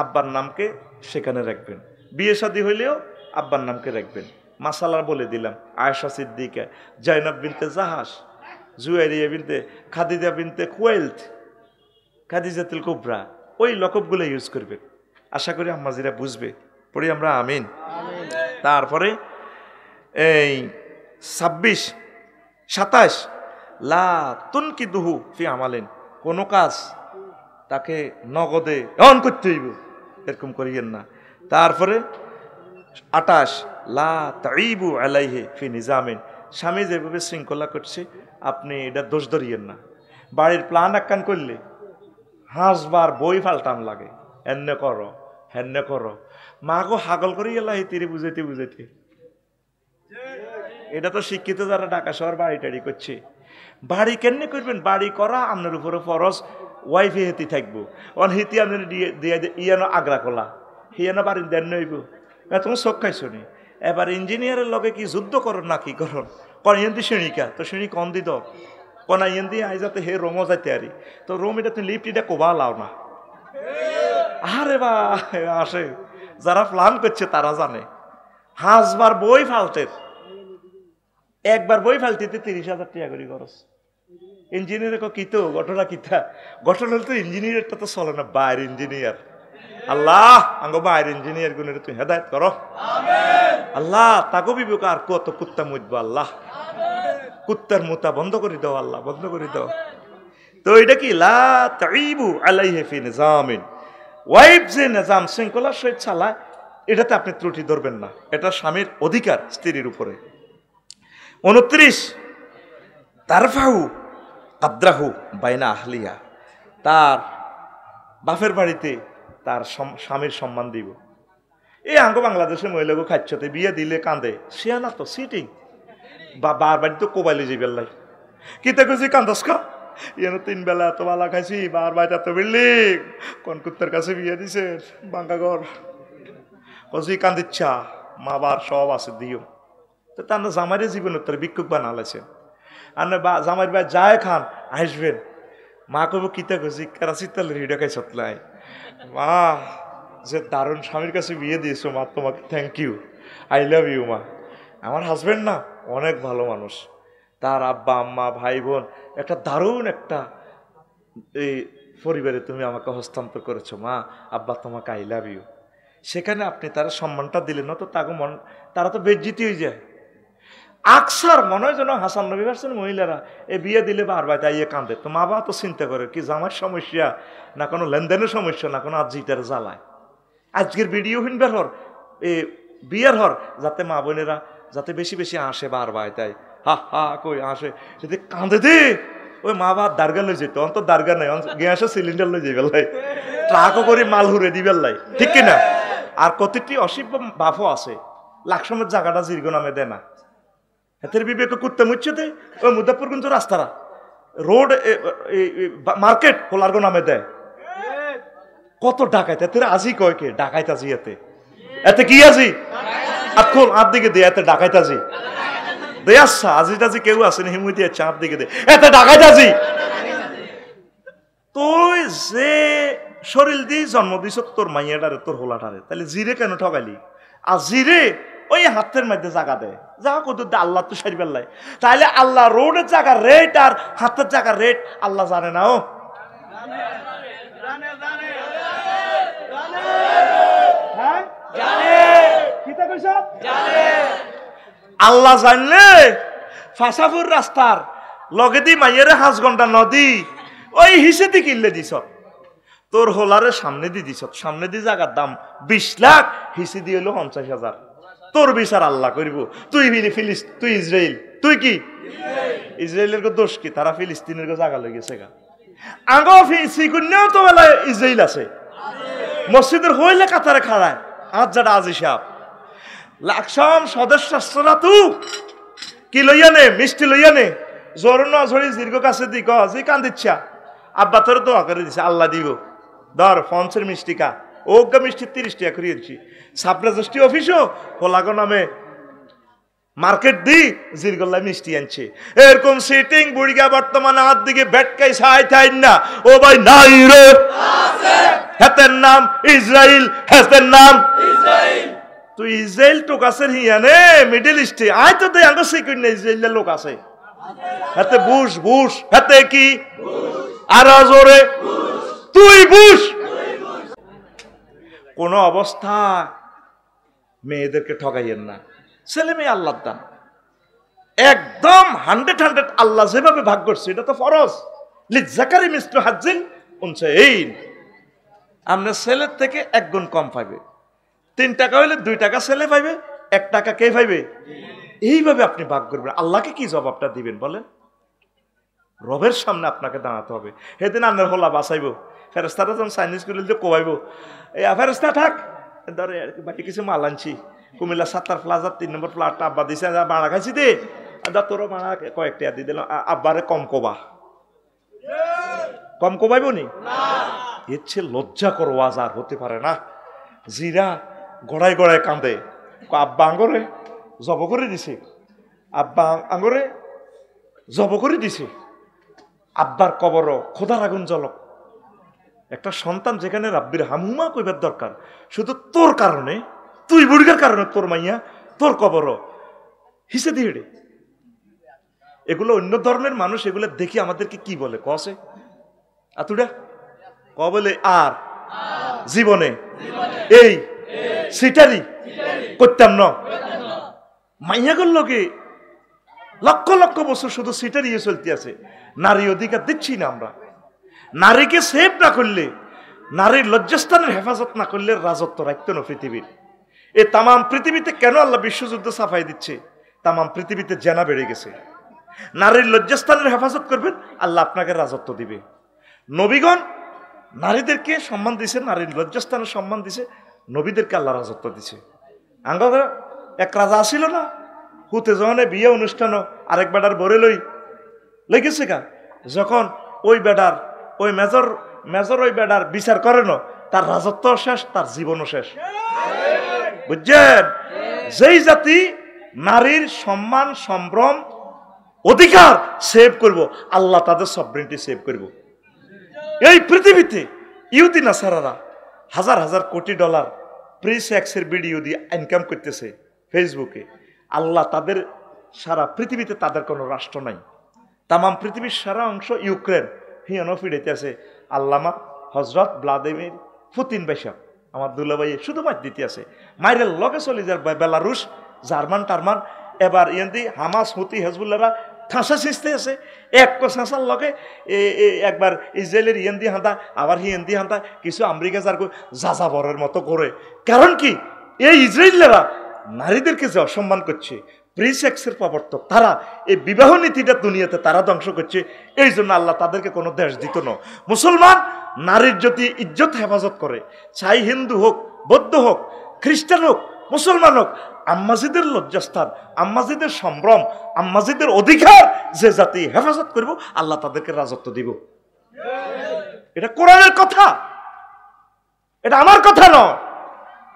আব্বার নামকে সেখানে রাখবেন। বিয়ে শাদী হইলেও আব্বার নামকে রাখবেন। মাসালা বলে দিলাম, আয়েশা সিদ্দিকা, জাইনাব বিনতে জাহাস, জুয়াইরিয়া বিনতে খাদিজা বিনতে খুয়াইলত, খাদিজাতুল কুবরা, ওই লকবগুলো ইউজ করবেন। আশা করি আম্মাজিরা বুঝবে। পড়ি আমরা আমিন। তারপরে এই 26, 27 লা তুনকিদুহু ফি আমালিন, কোন কাজ তাকে নগদে অন করতে হইব এরকম করিয়েন না। তারপরে 28 লা তাইবু আলাইহি ফি নিজামিন, স্বামী যেভাবে শৃঙ্খলা করছে আপনি এটা দোষ ধরিয়েন না। বাড়ির প্ল্যান একখান করলে হাঁসবার বই ফাল্টান লাগে, এন্নে করো হেন্নে করো, মাগো হাগল করি এলা হিতিরে বুঝাইতে বুঝাইতে। এটা তো শিক্ষিত যারা ঢাকা শহর বাড়ি টাড়ি করছে। বাড়ি কেমনে করবেন? বাড়ি করা আপনার উপরে ফরজ, ওয়াইফে হেতি থাকবো, অন হিতি আপনার দিয়ে ইয়ানো আগ্রা কলা, হিয়ানো বাড়ি দেন নইব, তোমার চোখ খাইছো নি। এবার ইঞ্জিনিয়ারের লগে কি যুদ্ধ করন না কি করন? কন ইয়েন্দি শ্রেণীকা তো শ্রেণী কন দি দাও, কনা ইয়েন্দি আই যাতে হে রোমও যাইতে আরি, তো রোম এটা তুমি লিফট এটা কোবা লাও না। আরে বা আসে যারা প্ল্যান করছে তারা জানে, হাঁসবার বই ফাল্টের, একবার বই ফাল্টিতে 30,000 টাকা করে খরচ। ইঞ্জিনিয়ার কিতো ঘটনা কিতা, ঘটনা হলে তো ইঞ্জিনিয়ারটা তো চলে না, বাইর ইঞ্জিনিয়ার। আল্লাহ আঙ্গ বাইর ইঞ্জিনিয়ার গুণের তুই হেদায়েত করো আল্লাহ। তাগো বিবেক আর কত কুত্তা মুতবো আল্লাহ, কুত্তার মুতা বন্ধ করে দাও আল্লাহ, বন্ধ করে দাও। তো এটা কি লা তাইবু আলাইহি ফি নিজামিন, ওয়াইফ যে নিজাম শৃঙ্খলার সহিত চালায় এটাতে আপনি ত্রুটি ধরবেন না, এটা স্বামীর অধিকার স্ত্রীর উপরে। 29 তারফাহু কাদ্রাহু বাইনা আহলিয়া, তার বাপের বাড়িতে তার স্বামীর সম্মান দিব। এই আঙ্গ বাংলাদেশের মহিলাকে খাচ্ছতে বিয়ে দিলে কান্দে, সে না তো সিটিং বা বার বাড়ি তো কোবাইলে যে বেল্লাই কিতা খুঁজি কান্দাস খা, ইয়েন 3 বেলা এত বালা খাইছি, বার বাড়িটা তো বিল্ডিং, কোন কুত্তার কাছে বিয়ে দিছে বাঙ্গা ঘর, কজি কান্দিচ্ছা মা বার সব আছে দিও। তো তার জামাইরে জীবন উত্তরে ভিক্ষুক বানালেছে, আর বা জামাইর ভাই যায় খান আসবেন, মা কব কিতা খুঁজি কেরাসি তাহলে রিডা খাই সতলাই, মা যে দারুণ স্বামীর কাছে বিয়ে দিয়েছো মা, তোমাকে thank you, I love you মা। আমার হাজব্যান্ড না অনেক ভালো মানুষ, তার আব্বা আম্মা ভাই বোন একটা দারুণ একটা এই পরিবারে তুমি আমাকে হস্তান্তর করেছো মা, আব্বা তোমাকে আই লাভ ইউ। সেখানে আপনি তারা সম্মানটা দিলেন না তো তাকে মন, তারা তো বেজ্জিতি হয়ে যায়। আকসার মনে হয় যেন হাসান নবী ভার্সেন মহিলারা এ বিয়ে দিলে বারবার তাইয়ে কাঁদে, তো মা বাবা তো চিন্তা করে কি জামার সমস্যা না কোনো লেনদেনের সমস্যা না কোনো আজিটার জ্বালায়। আজকের ভিডিও হিনবার হর এ বিয়ের হর যাতে মা বোনেরা যাতে বেশি বেশি আসে বারবার তাই হা হা কই আসে, যদি কাঁদে দে ওই মা বাবা দার্গা লই যেত, অন্তর দার্গা নাই গ্যাসের সিলিন্ডার লই যাই বেলাই, ট্রাকও করে মাল হুরে দিবেল লাই, ঠিক কিনা? আর কতটি অসিব্য বাফও আছে, লাকসমের জায়গাটা দীর্ঘ নামে দেয় না, এতের বিবেক করতে মুচ্ছে ওই মুদাপুর কিন্তু রাস্তারা রোড মার্কেট খোলার্গ নামে দেয়, কত ডাকাইতে এতে আজি কয় কে ডাকাইতাজি, এতে এতে কি আজি আতখোল আপ দিকে দে, এতে ডাকাইতাজি দে আসা আজি টাজি কেউ আসেনি হিমুই দিয়ে চাপ দিকে দে, এতে ডাকাইতাজি। তুই যে শরীর দিয়ে জন্ম দিছ তোর মাইয়াটারে তোর হোলাটারে, তাহলে জিরে কেন ঠকাইলি? আর জিরে ওই হাতের মধ্যে জায়গা দেয়, যা কত আল্লাহ তো সারি বেল্লাই, তাহলে আল্লাহ রোডের জায়গার রেট আর হাতের জায়গার রেট আল্লাহ জানে না? ও আল্লাহ জানলে ফাঁসাফুর রাস্তার লগে দি মাইয়েরে 5 ঘন্টা নদী ওই হিসে দি কিনলে দিছ, তোর হোলারে সামনে দি দিছ, সামনে দি জায়গার দাম 20 লাখ, হিসে দি হলো 50,000। তোর বিচার আল্লাহ করিব। তুই তুই ইসরায়েল, তুই কি ইসরায়েলের দোষ কি? তারা ফিলিস্তিনের জায়গা লই গেছে গা। আগো সিগুন্নেও তো বেলা ইসরায়েল আছে, মসজিদের হইলে কাতারে খাড়ায় আজ যাটা আজি সাহেব লাকসাম সদস্যরা তু কি লইয়া নে, মিষ্টি লইয়া নে, জোর নজরি দীর্ঘ কাছে দি জি কান্দিচ্ছা আব্বা তোর দোয়া করে দিছে আল্লাহ দিব, ধর ফন্সের মিষ্টি কা, ওগা মিষ্টি 30 টাকা করিয়ে দিচ্ছি। সাপ্লাজষ্টি অফিসও হোলাগো নামে মার্কেট দি জিরগল্লায় মিষ্টি আনছে। এরকম সিটিং বুড়িগা বর্তমানে হাত দিকে বেটকাই ছাই থাই না, ও ভাই নাই রে, হাতের নাম ইসরায়েল, হাতের নাম ইসরায়েল। তুই ইসরায়েল টোক আছে হিয়ানে মিডল ইস্টে, আয় তো দেয় আঙ্গ সিকুন না ইসরায়েলের লোক আছে, হাতে বুশ বুশ, হাতে কি আর জোরে তুই বুশ। কোন অবস্থা মেয়েদেরকে ঠকাইয়েন না, ছেলে মেয়ে আল্লাহর দান, একদম 100 আল্লাহ যেভাবে ভাগ করছে এটা তো ফরজ। লিজাকারি মিসলু হাজ্জিল উনসাইন, আপনার ছেলের থেকে 1 গুণ কম পাইবে, 3 টাকা হইলে 2 টাকা ছেলে পাইবে, 1 টাকা কে পাইবে? এইভাবে আপনি ভাগ করবেন। আল্লাহকে কি জবাবটা দিবেন বলেন? রবের সামনে আপনাকে দাঁড়াতে হবে। সেদিন আপনার হোলা বাঁচাইব, ফেরেস্তারা যখন চাইনিজ করে দিতে কোবাইব, এই ফেরেস্তা থাক ধরে বাকি কিছু মাল আনছি, কুমিল্লা 7 প্লাজার 3 নম্বর ফ্ল্যাটটা আব্বা দিছে, বাড়া খাইছি দে, তোরও বাড়া কয়েকটা দিয়ে দিলাম, আব্বারে কম কোবা, কম কোবাইব নি? এর চেয়ে লজ্জা করো আজ আর হতে পারে না। জিরা গড়ায় গড়ায় কাঁদে, আব্বা আঙ্গরে জব করে দিছে, আব্বা আঙ্গরে জব করে দিছে, আব্বার কবর খোদার আগুন জ্বলক। একটা সন্তান যেখানে রাব্বির হামহুমা কইবার দরকার, শুধু তোর কারণে, তুই বুড়িগার কারণে তোর মাইয়া তোর কবর হিসে দিয়ে। এগুলো অন্য ধর্মের মানুষ এগুলো দেখি আমাদেরকে কি বলে কসে আতুডা ক বলে আর জীবনে এই সিটারি করতাম না। মাইয়া করল কি লক্ষ লক্ষ বছর শুধু সিটারি চলতে আছে, নারী অধিকার দিচ্ছি না আমরা। নারীকে সেভ না করলে, নারীর লজ্জাস্থানের হেফাজত না করলে রাজত্ব রাখত না পৃথিবীর। এ তামাম পৃথিবীতে কেন আল্লাহ বিশ্বযুদ্ধ সাফাই দিচ্ছে? তামাম পৃথিবীতে জেনা বেড়ে গেছে। নারীর লজ্জাস্থানের হেফাজত করবেন, আল্লাহ আপনাকে রাজত্ব দিবে। নবীগণ নারীদেরকে সম্মান দিছে, নারীর লজ্জাস্থানের সম্মান দিছে, নবীদেরকে আল্লাহ রাজত্ব দিছে। আঙ্গ এক রাজা আসিল না, হুতে যখন বিয়ে অনুষ্ঠানও আরেক বেটার বরে লেগেছে গা, যখন ওই বেটার ওই মেজর ওই বেটার বিচার করে না, তার রাজত্ব শেষ, তার জীবনও শেষ। বুঝছেন? যেই জাতি নারীর সম্মান সম্ভ্রম অধিকার সেভ করব, আল্লাহ তাদের সভরেন্টি সেভ করব। এই পৃথিবীতে ইহুদি নাসারারা হাজার হাজার কোটি ডলার প্রি সেক্সের ভিডিও দিয়ে ইনকাম করতেছে ফেসবুকে। আল্লাহ তাদের সারা পৃথিবীতে তাদের কোনো রাষ্ট্র নাই। তামাম পৃথিবীর সারা অংশ ইউক্রেন হিয়ানো ফিরেতে আছে। আল্লামা হজরত ভ্লাদিমির পুতিন বাইসাব আমার দুলাভাই শুধু মাছ দিতে আছে, মাইরের লগে চলে যার বেলারুশ জার্মান টারমান, এবার ইয়ান্দি হামাস হুতি হেজবুল্লাহরা ঠাঁসা সিঁচতে আছে। এক ঠাঁসার লগে একবার ইসরায়েলের ইয়ান্দি হাঁদা, আবার হিয়ান্দি হাঁদা, কিছু আমেরিকা যার যাযাবরের মতো করে। কারণ কি? এই ইসরায়েলরা নারীদেরকে যে অসম্মান করছে, প্রি সেক্সের প্রবর্তক তারা, এই বিবাহ নীতিটা দুনিয়াতে তারা ধ্বংস করছে। এই জন্য আল্লাহ তাদেরকে কোনো দেশ দিত না। মুসলমান নারীর যদি ইজ্জত হেফাজত করে, চাই হিন্দু হোক, বৌদ্ধ হোক, খ্রিস্টান হোক, মুসলমান হোক, আম্মাজিদের লজ্জাস্থান, আম্মাজিদের সম্ভ্রম, আম্মাজিদের অধিকার যে জাতি হেফাজত করব, আল্লাহ তাদেরকে রাজত্ব দিব। এটা কোরআনের কথা, এটা আমার কথা নয়।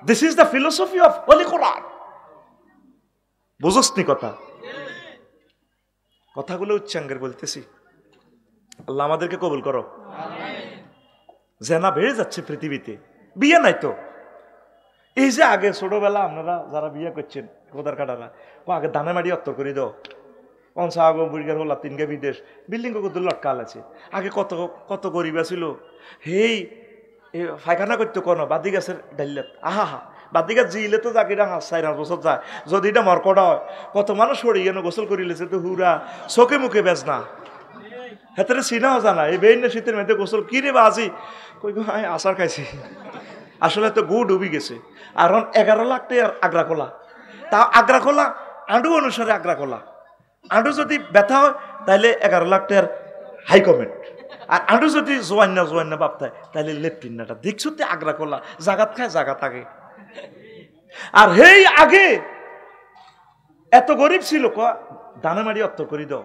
This is the philosophy of holy Quran. বুঝসনি কথা? কথাগুলো উচ্চাঙ্গের বলতেছি। আল্লাহ আমাদেরকে কবুল করো। জেনা বেড়ে যাচ্ছে পৃথিবীতে, বিয়ে নাই তো। এই যে আগে ছোটবেলা আপনারা যারা বিয়ে করছেন কোদার কাটারা, আগে দানে মাড়ি অত্তর করে দাও, পঞ্চা আগো বুড়িগার হলা তিনগে বিদেশ বিল্ডিং কত লটকাল আছে। আগে কত কত গরিব ছিল, হেই ফাইখানা করতো কোনো বাদি গাছের ডাইলাত, আহা হা বাদি গাছ জিলে তো জাকিরা 4-5 বছর যায়। যদি এটা মরকটা হয়, কত মানুষ সরিয়ে গোসল করিলেছে তো হুরা চোখে মুখে বেজ না, হেতারে চিনাও জানা। এই বেইন শীতের মেয়েতে গোসল কি রে বাজি, কই আচার খাইছি, আসলে তো গু ডুবি গেছে। আর 11 লাখ টাকার আগ্রা খোলা, তা আগ্রা খোলা আঁডু অনুসারে আগ্রা খোলা, আঁডু যদি ব্যথা হয় তাহলে 11 লাখ টাকার হাই কমেন্ট, আর আঁডু যদি জোয়ান্য বাপতায় তাহলে লেফটিনাটা দেখছো তে আগ্রা খোলা, জাগাত খায় জাগাত আগে। আর হেই আগে এত গরিব ছিল, দানা মারি অত্ত করি দাও,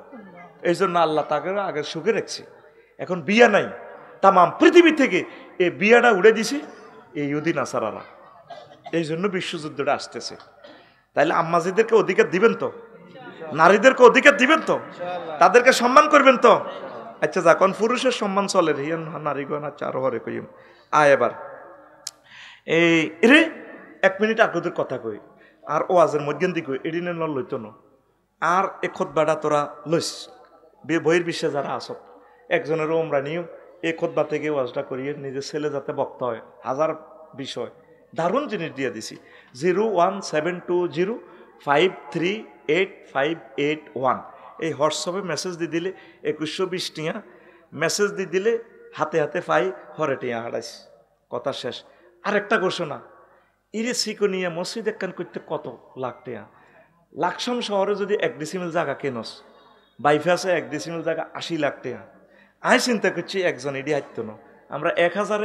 এই জন্য আল্লাহ তাকে আগে সুখে রাখছে। এখন বিয়া নাই, তামাম পৃথিবী থেকে এই বিয়াটা উড়ে দিছে এই ইহুদি নাসারারা। এই জন্য বিশ্বযুদ্ধটা আসতেছে। তাইলে আম্মাজিদেরকে অধিকার দিবেন তো, নারীদেরকে অধিকার দিবেন তো, তাদেরকে সম্মান করবেন তো। আচ্ছা যখন পুরুষের সম্মান চলে হিয়ান নারীগণ চার হরে কইম। আয় এবার এই রে 1 মিনিট আগদের কথা কই, আর ওয়াজের মধ্যেন দিকে এডিনে লইতো না। আর এ খোদবাটা তোরা লইস বইয়ের বিশ্বে যারা আসত, একজনের ওমরা নিয়ম এই খোদবা থেকে ওয়াজটা করিয়ে নিজের ছেলে যাতে বক্তা হয়, হাজার বিষয় দারুণ জিনিস দিয়ে দিছি। 01720538581 এই হোয়াটসঅ্যাপে মেসেজ দিয়ে দিলে 2120 টিয়া মেসেজ দিয়ে দিলে হাতে হাতে পাই হরে টিয়া হারাইস, কথা শেষ। আরেকটা ঘোষণা, ইরে সিকোনিয়া মসজিদ একখান করতে কত লাখ টিয়া। লাকসাম শহরে যদি 1 ডিসিমেল জায়গা কেনস, বাইফাসে 1 ডিসিমেল জায়গা 80 লাখ টাকা। আমি চিন্তা করছি একজন এটি হাঁটতো না, আমরা 1000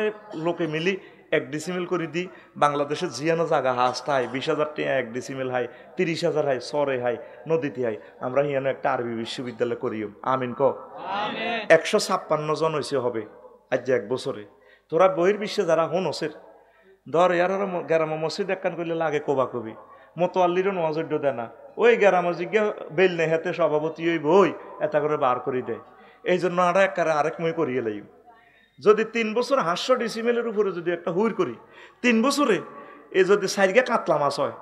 লোকে মিলি 1 ডিসিমেল করে দিই। বাংলাদেশের জিয়ানো জায়গা হাঁসটা হাই 20,000 টাকা 1 ডিসিমেল হাই, 30,000 হাই, সরে হাই, নদীতে হাই। আমরা হিয়ানো একটা আরবি বিশ্ববিদ্যালয় করিও, আমিন ক। 156 জন হয়েছে হবে আজ 1 বছরে। তোরা বহির বিশ্বে যারা হনসের ধর ইয়ার গ্রাম মসজিদ একখান করলে লাগে কবা কবি, মতোয়াল্লিরও নজর দেয় না, ওই গ্রাম জিজ্ঞা বেল নে হাতে সভাপতি ওই বই এটা করে বার করে দেয়। এই জন্য আমরা আরেক মই করিয়ে লাই। যদি 3 বছর 500 ডিসিমেলের উপরে যদি একটা হুইর করি, 3 বছরে এ যদি 4 কাতলা মাছ হয়,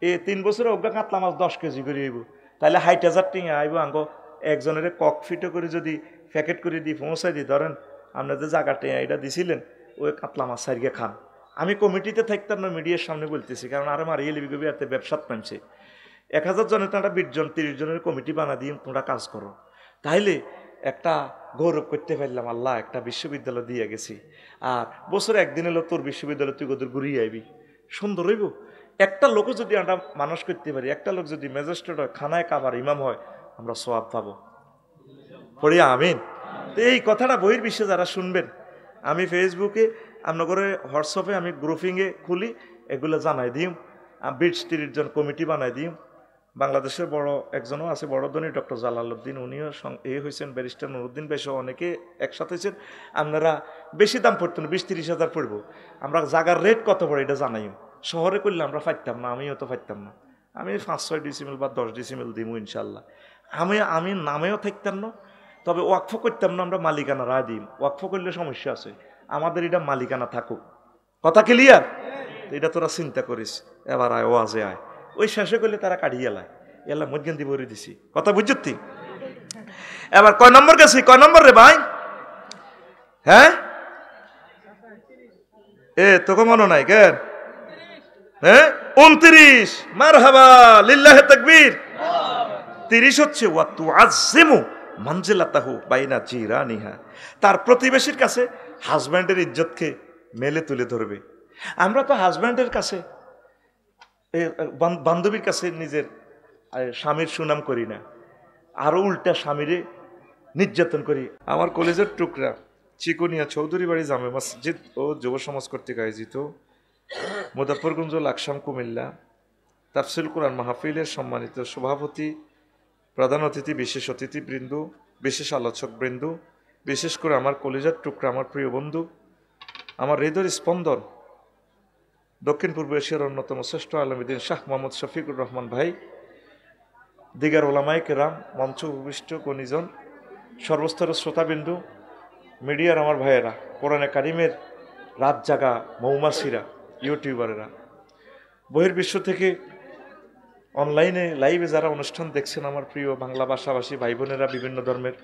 এই 3 বছরে ওগা কাতলা মাছ 10 কেজি করে আইব, তাহলে 60,000 টাকা আইব। আঙ্গ একজনের কক ফিটে করে যদি প্যাকেট করে দিই পৌঁছাই দিই, ধরেন আপনাদের জায়গাটা এটা দিছিলেন, ওই কাতলা মাছ 4 খান। আমি কমিটিতে থাকতাম না, মিডিয়ার সামনে বলতেছি, কারণ আরে মারিয়ে লিবি কবি এতে ব্যবসাত নামছে। 1000 জনের তারা 20 জন 30 জনের কমিটি বানা দিয়ে তোমরা কাজ করো, তাইলে একটা গৌরব করতে পারলাম, আল্লাহ একটা বিশ্ববিদ্যালয় দিয়ে গেছি। আর বছরে একদিন এলো তোর বিশ্ববিদ্যালয় তুই ওদের ঘুরিয়ে আইবি, সুন্দর হইব। একটা লোক যদি আমরা মানুষ করতে পারি, একটা লোক যদি ম্যাজিস্ট্রেট হয়, খানায় কাবার ইমাম হয়, আমরা সওয়াব পাবো, পড়ি আমিন। তো এই কথাটা বহির বিশ্বে যারা শুনবেন, আমি ফেসবুকে আপনার হোয়াটসঅ্যাপে আমি গ্রুপিংয়ে খুলি, এগুলো জানাই দিম। 20-30 জন কমিটি বানাই দিম। বাংলাদেশের বড় একজনও আছে বড় ধনী ডক্টর জালালউদ্দিন, উনিও হয়েছেন ব্যারিস্টার নুরুদ্দিন বেশ, অনেকে একসাথে হয়েছেন। আপনারা বেশি দাম পড়তো না, 20-30 হাজার পড়বো। আমরা জায়গার রেট কত পড়ে এটা জানাইম। শহরে করলে আমরা পাইতাম না, আমিও তো পাইতাম না। আমি 5-6 ডিসিমেল বা 10 ডিসিমেল দিব ইনশাল্লাহ। আমি নামেও থাকতাম না, তবে ওয়াকফ করতাম না, আমরা মালিকানা রায় দিই। ওয়াকফ করলে সমস্যা আছে, আমাদের এটা মালিকানা থাকুক, কথা ক্লিয়ার? এটা তোরা চিন্তা করিস। এবার আয় ওয়াজে আয়, ওই শেষে করলে তারা কাটিয়ে এলায় এলা মধ্যে বলে দিছি, কথা বুঝতি? এবার কয় নম্বর গেছি, কয় নম্বর রে ভাই? হ্যাঁ তোকে মনে নাই কেন? হ্যাঁ 29, মারহাবা লিল্লাহে তাকবীর। 30 হচ্ছে ওয়া তুআজ্জিমু মানজিলাতাহু বাইনা জিরানিহা, তার প্রতিবেশীর কাছে হাজব্যান্ডের ইজ্জতকে মেলে তুলে ধরবে। আমরা তো হাজব্যান্ডের কাছে, বান্ধবীর কাছে নিজের স্বামীর সুনাম করি না, আরো উল্টা স্বামীরে নির্যাতন করি। আমার কলেজের টুকরা চিকুনিয়া চৌধুরী বাড়ি জামে মসজিদ ও যুব সমাজ কর্তৃক আয়োজিত মুজাফফরগঞ্জ লাকসাম কুমিল্লা তাফসিল কোরআন মাহফিলের সম্মানিত সভাপতি, প্রধান অতিথি, বিশেষ অতিথিবৃন্দ, বিশেষ আলোচক বৃন্দ, বিশেষ করে আমার কলেজের টুকরা, আমার প্রিয় বন্ধু, আমার হৃদয়ের স্পন্দন, দক্ষিণ পূর্ব এশিয়ার অন্যতম শ্রেষ্ঠ আলমীদিন শাহ মোহাম্মদ শফিকুর রহমান ভাই, দিগার ওলামায়ে কেরাম, মঞ্চ উপবিষ্ট গণিজন, সর্বস্তরের শ্রোতাবিন্দু, মিডিয়ার আমার ভাইয়েরা, কোরআনে কারিমের রাত জাগা মৌমাছিরা, ইউটিউবারেরা, বহির্বিশ্ব থেকে অনলাইনে লাইভে যারা অনুষ্ঠান দেখছেন, আমার প্রিয় বাংলা ভাষাভাষী ভাই বোনেরা, বিভিন্ন ধর্মের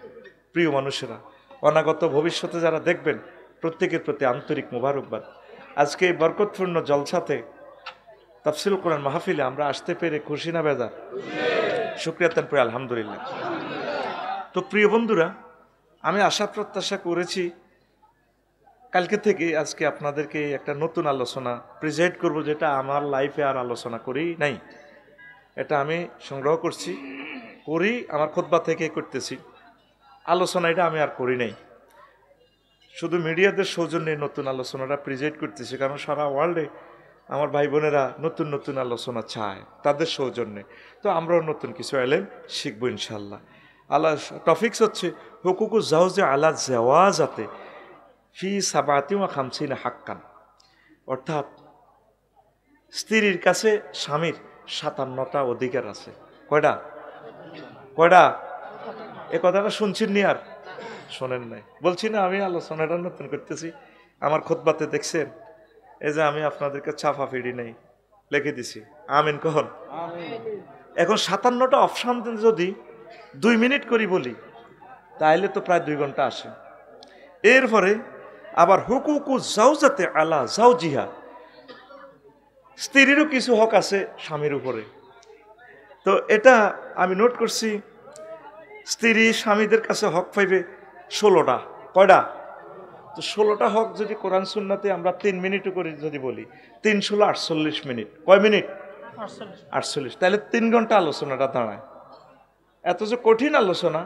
প্রিয় মানুষেরা, অনাগত ভবিষ্যতে যারা দেখবেন, প্রত্যেকের প্রতি আন্তরিক মোবারকবাদ। আজকে এই বরকতপূর্ণ জলসাতে তাফসিল কোরআন মাহফিলে আমরা আসতে পেরে খুশি না বেজার? শুকরিয়া তার পরে আলহামদুলিল্লাহ। তো প্রিয় বন্ধুরা, আমি আশা প্রত্যাশা করেছি কালকে থেকে আজকে আপনাদেরকে একটা নতুন আলোচনা প্রেজেন্ট করব, যেটা আমার লাইফে আর আলোচনা করি নাই। এটা আমি সংগ্রহ করছি, আমার খুতবা থেকে করতেছি। আলোচনা এটা আমি আর করি নাই, শুধু মিডিয়াদের সৌজন্যে নতুন আলোচনাটা প্রেজেন্ট করতেছি, কারণ সারা ওয়ার্ল্ডে আমার ভাই বোনেরা নতুন নতুন আলোচনা চায়, তাদের সৌজন্যে। তো আমরাও নতুন কিছু এলেন শিখবো ইনশাল্লাহ। আল্লাহ টপিকস হচ্ছে হুকুকু জাওজে আলা জাওয়াজাতে ফি সাবাতি ওয়া খামসিনা হাক্কান, অর্থাৎ স্ত্রীর কাছে স্বামীর 57টা অধিকার আছে। কয়টা? এ কথাটা শুনছেন নি? আর শোনেন নাই? বলছি না আমি আলোচনাটা নতুন করতেছি। আমার খুতবাতে দেখছেন এই যে আমি আপনাদেরকে ছাপা ফিরি নাই, লিখে দিছি। আমিন কখন? এখন 57টা অপশন যদি 2 মিনিট করি বলি, তাহলে তো প্রায় 2 ঘন্টা আসে। এরপরে আবার হুকুকু জাওজাতে আলা জাওজিহা, স্ত্রীরও কিছু হক আছে স্বামীর উপরে। তো এটা আমি নোট করছি, স্ত্রী স্বামীদের কাছে হক পাইবে 16টা। কয়টা? তো 16টা হক যদি কোরআন সুন্নাতে আমরা 3 মিনিটও করে যদি বলি, 3 16 48 মিনিট। কয় মিনিট? 48। তাহলে 3 ঘন্টা আলোচনাটা দাঁড়ায়। এত যে কঠিন আলোচনা,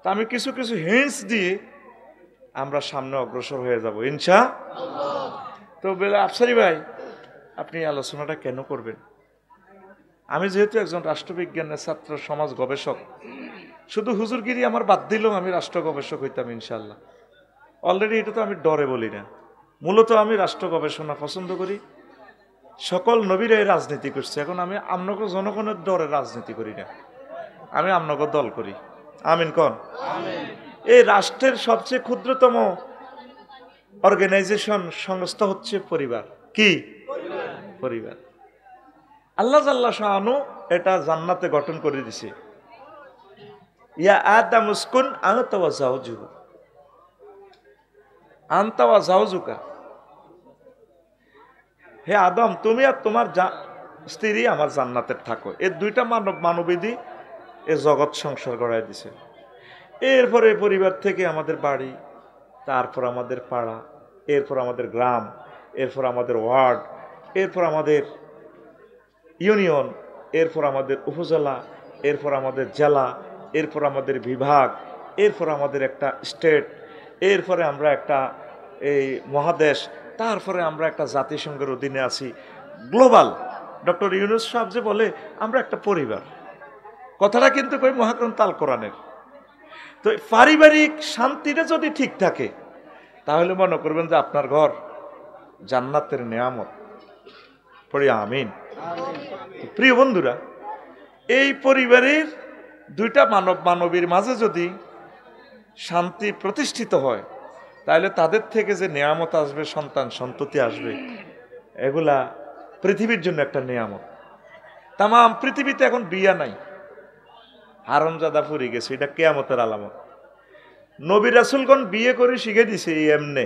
তা আমি কিছু কিছু হিন্টস দিয়ে আমরা সামনে অগ্রসর হয়ে যাব ইনশাআল্লাহ। তো বলে আফসারি ভাই, আপনি আলোচনাটা কেন করবেন? আমি যেহেতু একজন রাষ্ট্রবিজ্ঞানের ছাত্র, সমাজ গবেষক, শুধু হুজুরগিরি আমার বাদ দিলেও আমি রাষ্ট্র গবেষক হইতাম ইনশাল্লাহ। অলরেডি এটা তো আমি ডরে বলি না, মূলত আমি রাষ্ট্র গবেষণা পছন্দ করি। সকল নবীরাই রাজনীতি করছে, এখন আমি আমনগর জনগণের ডরে রাজনীতি করি না, আমি আমনগর দল করি। আমিন কন? এই রাষ্ট্রের সবচেয়ে ক্ষুদ্রতম অর্গানাইজেশন, সংস্থা হচ্ছে পরিবার। কি? পরিবার। আল্লাহ জাল্লা শাআনু এটা জান্নাতে গঠন করে দিছে। ইয়া আদম উসকুন আনতা ওয়া জাওজুকা, আনতা ওয়া জাওজুকা, হে আদম তুমি আর তোমার স্ত্রী আমার জান্নাতে থাকো। এই 2টা মানববিধি এ জগৎ সংসার গড়ায় দিছে। এরপরে পরিবার থেকে আমাদের বাড়ি, তারপর আমাদের পাড়া, এরপর আমাদের গ্রাম, এরপর আমাদের ওয়ার্ড, এরপর আমাদের ইউনিয়ন, এরপর আমাদের উপজেলা, এরপর আমাদের জেলা, এরপর আমাদের বিভাগ, এরপর আমাদের একটা স্টেট, এরপরে আমরা একটা এই মহাদেশ, তারপরে আমরা একটা জাতিসংঘের অধীনে আছি, গ্লোবাল। ডক্টর ইউনূস সাহেব যে বলে আমরা একটা পরিবার, কথাটা কিন্তু কই মহাগ্রন্থ আল কোরআনের। তো পারিবারিক শান্তিটা যদি ঠিক থাকে, তাহলে মনে করবেন যে আপনার ঘর জান্নাতের নেয়ামত। পড়ি আমিন। প্রিয় বন্ধুরা, এই পরিবারের 2টা মানবীর মাঝে যদি শান্তি প্রতিষ্ঠিত হয়, তাহলে তাদের থেকে যে নেয়ামত আসবে, সন্তান সন্ততি আসবে, এগুলা পৃথিবীর জন্য একটা নেয়ামত। তাম পৃথিবীতে এখন বিয়া নাই, হারামজাদা ফুরি গেছে, এটা কিয়ামতের আলামত। নবী রাসূলগণ বিয়ে করে শিখে দিছে এমনে।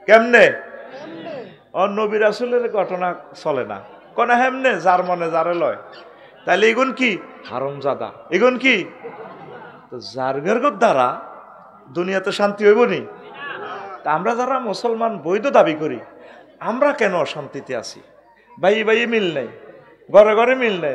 কেমনে? নবী রাসূলের ঘটনা চলে না, কোন হেমনে যার মনে যারে লয়। তাহলে এগুন কি? হারামজাদা। এগুন কি? তো যার ঘর দ্বারা দুনিয়াতে শান্তি হইব নি? তা আমরা যারা মুসলমান বৈধ দাবি করি, আমরা কেন অশান্তিতে আছি? ভাই মিল নেই, ঘরে ঘরে মিল নেই।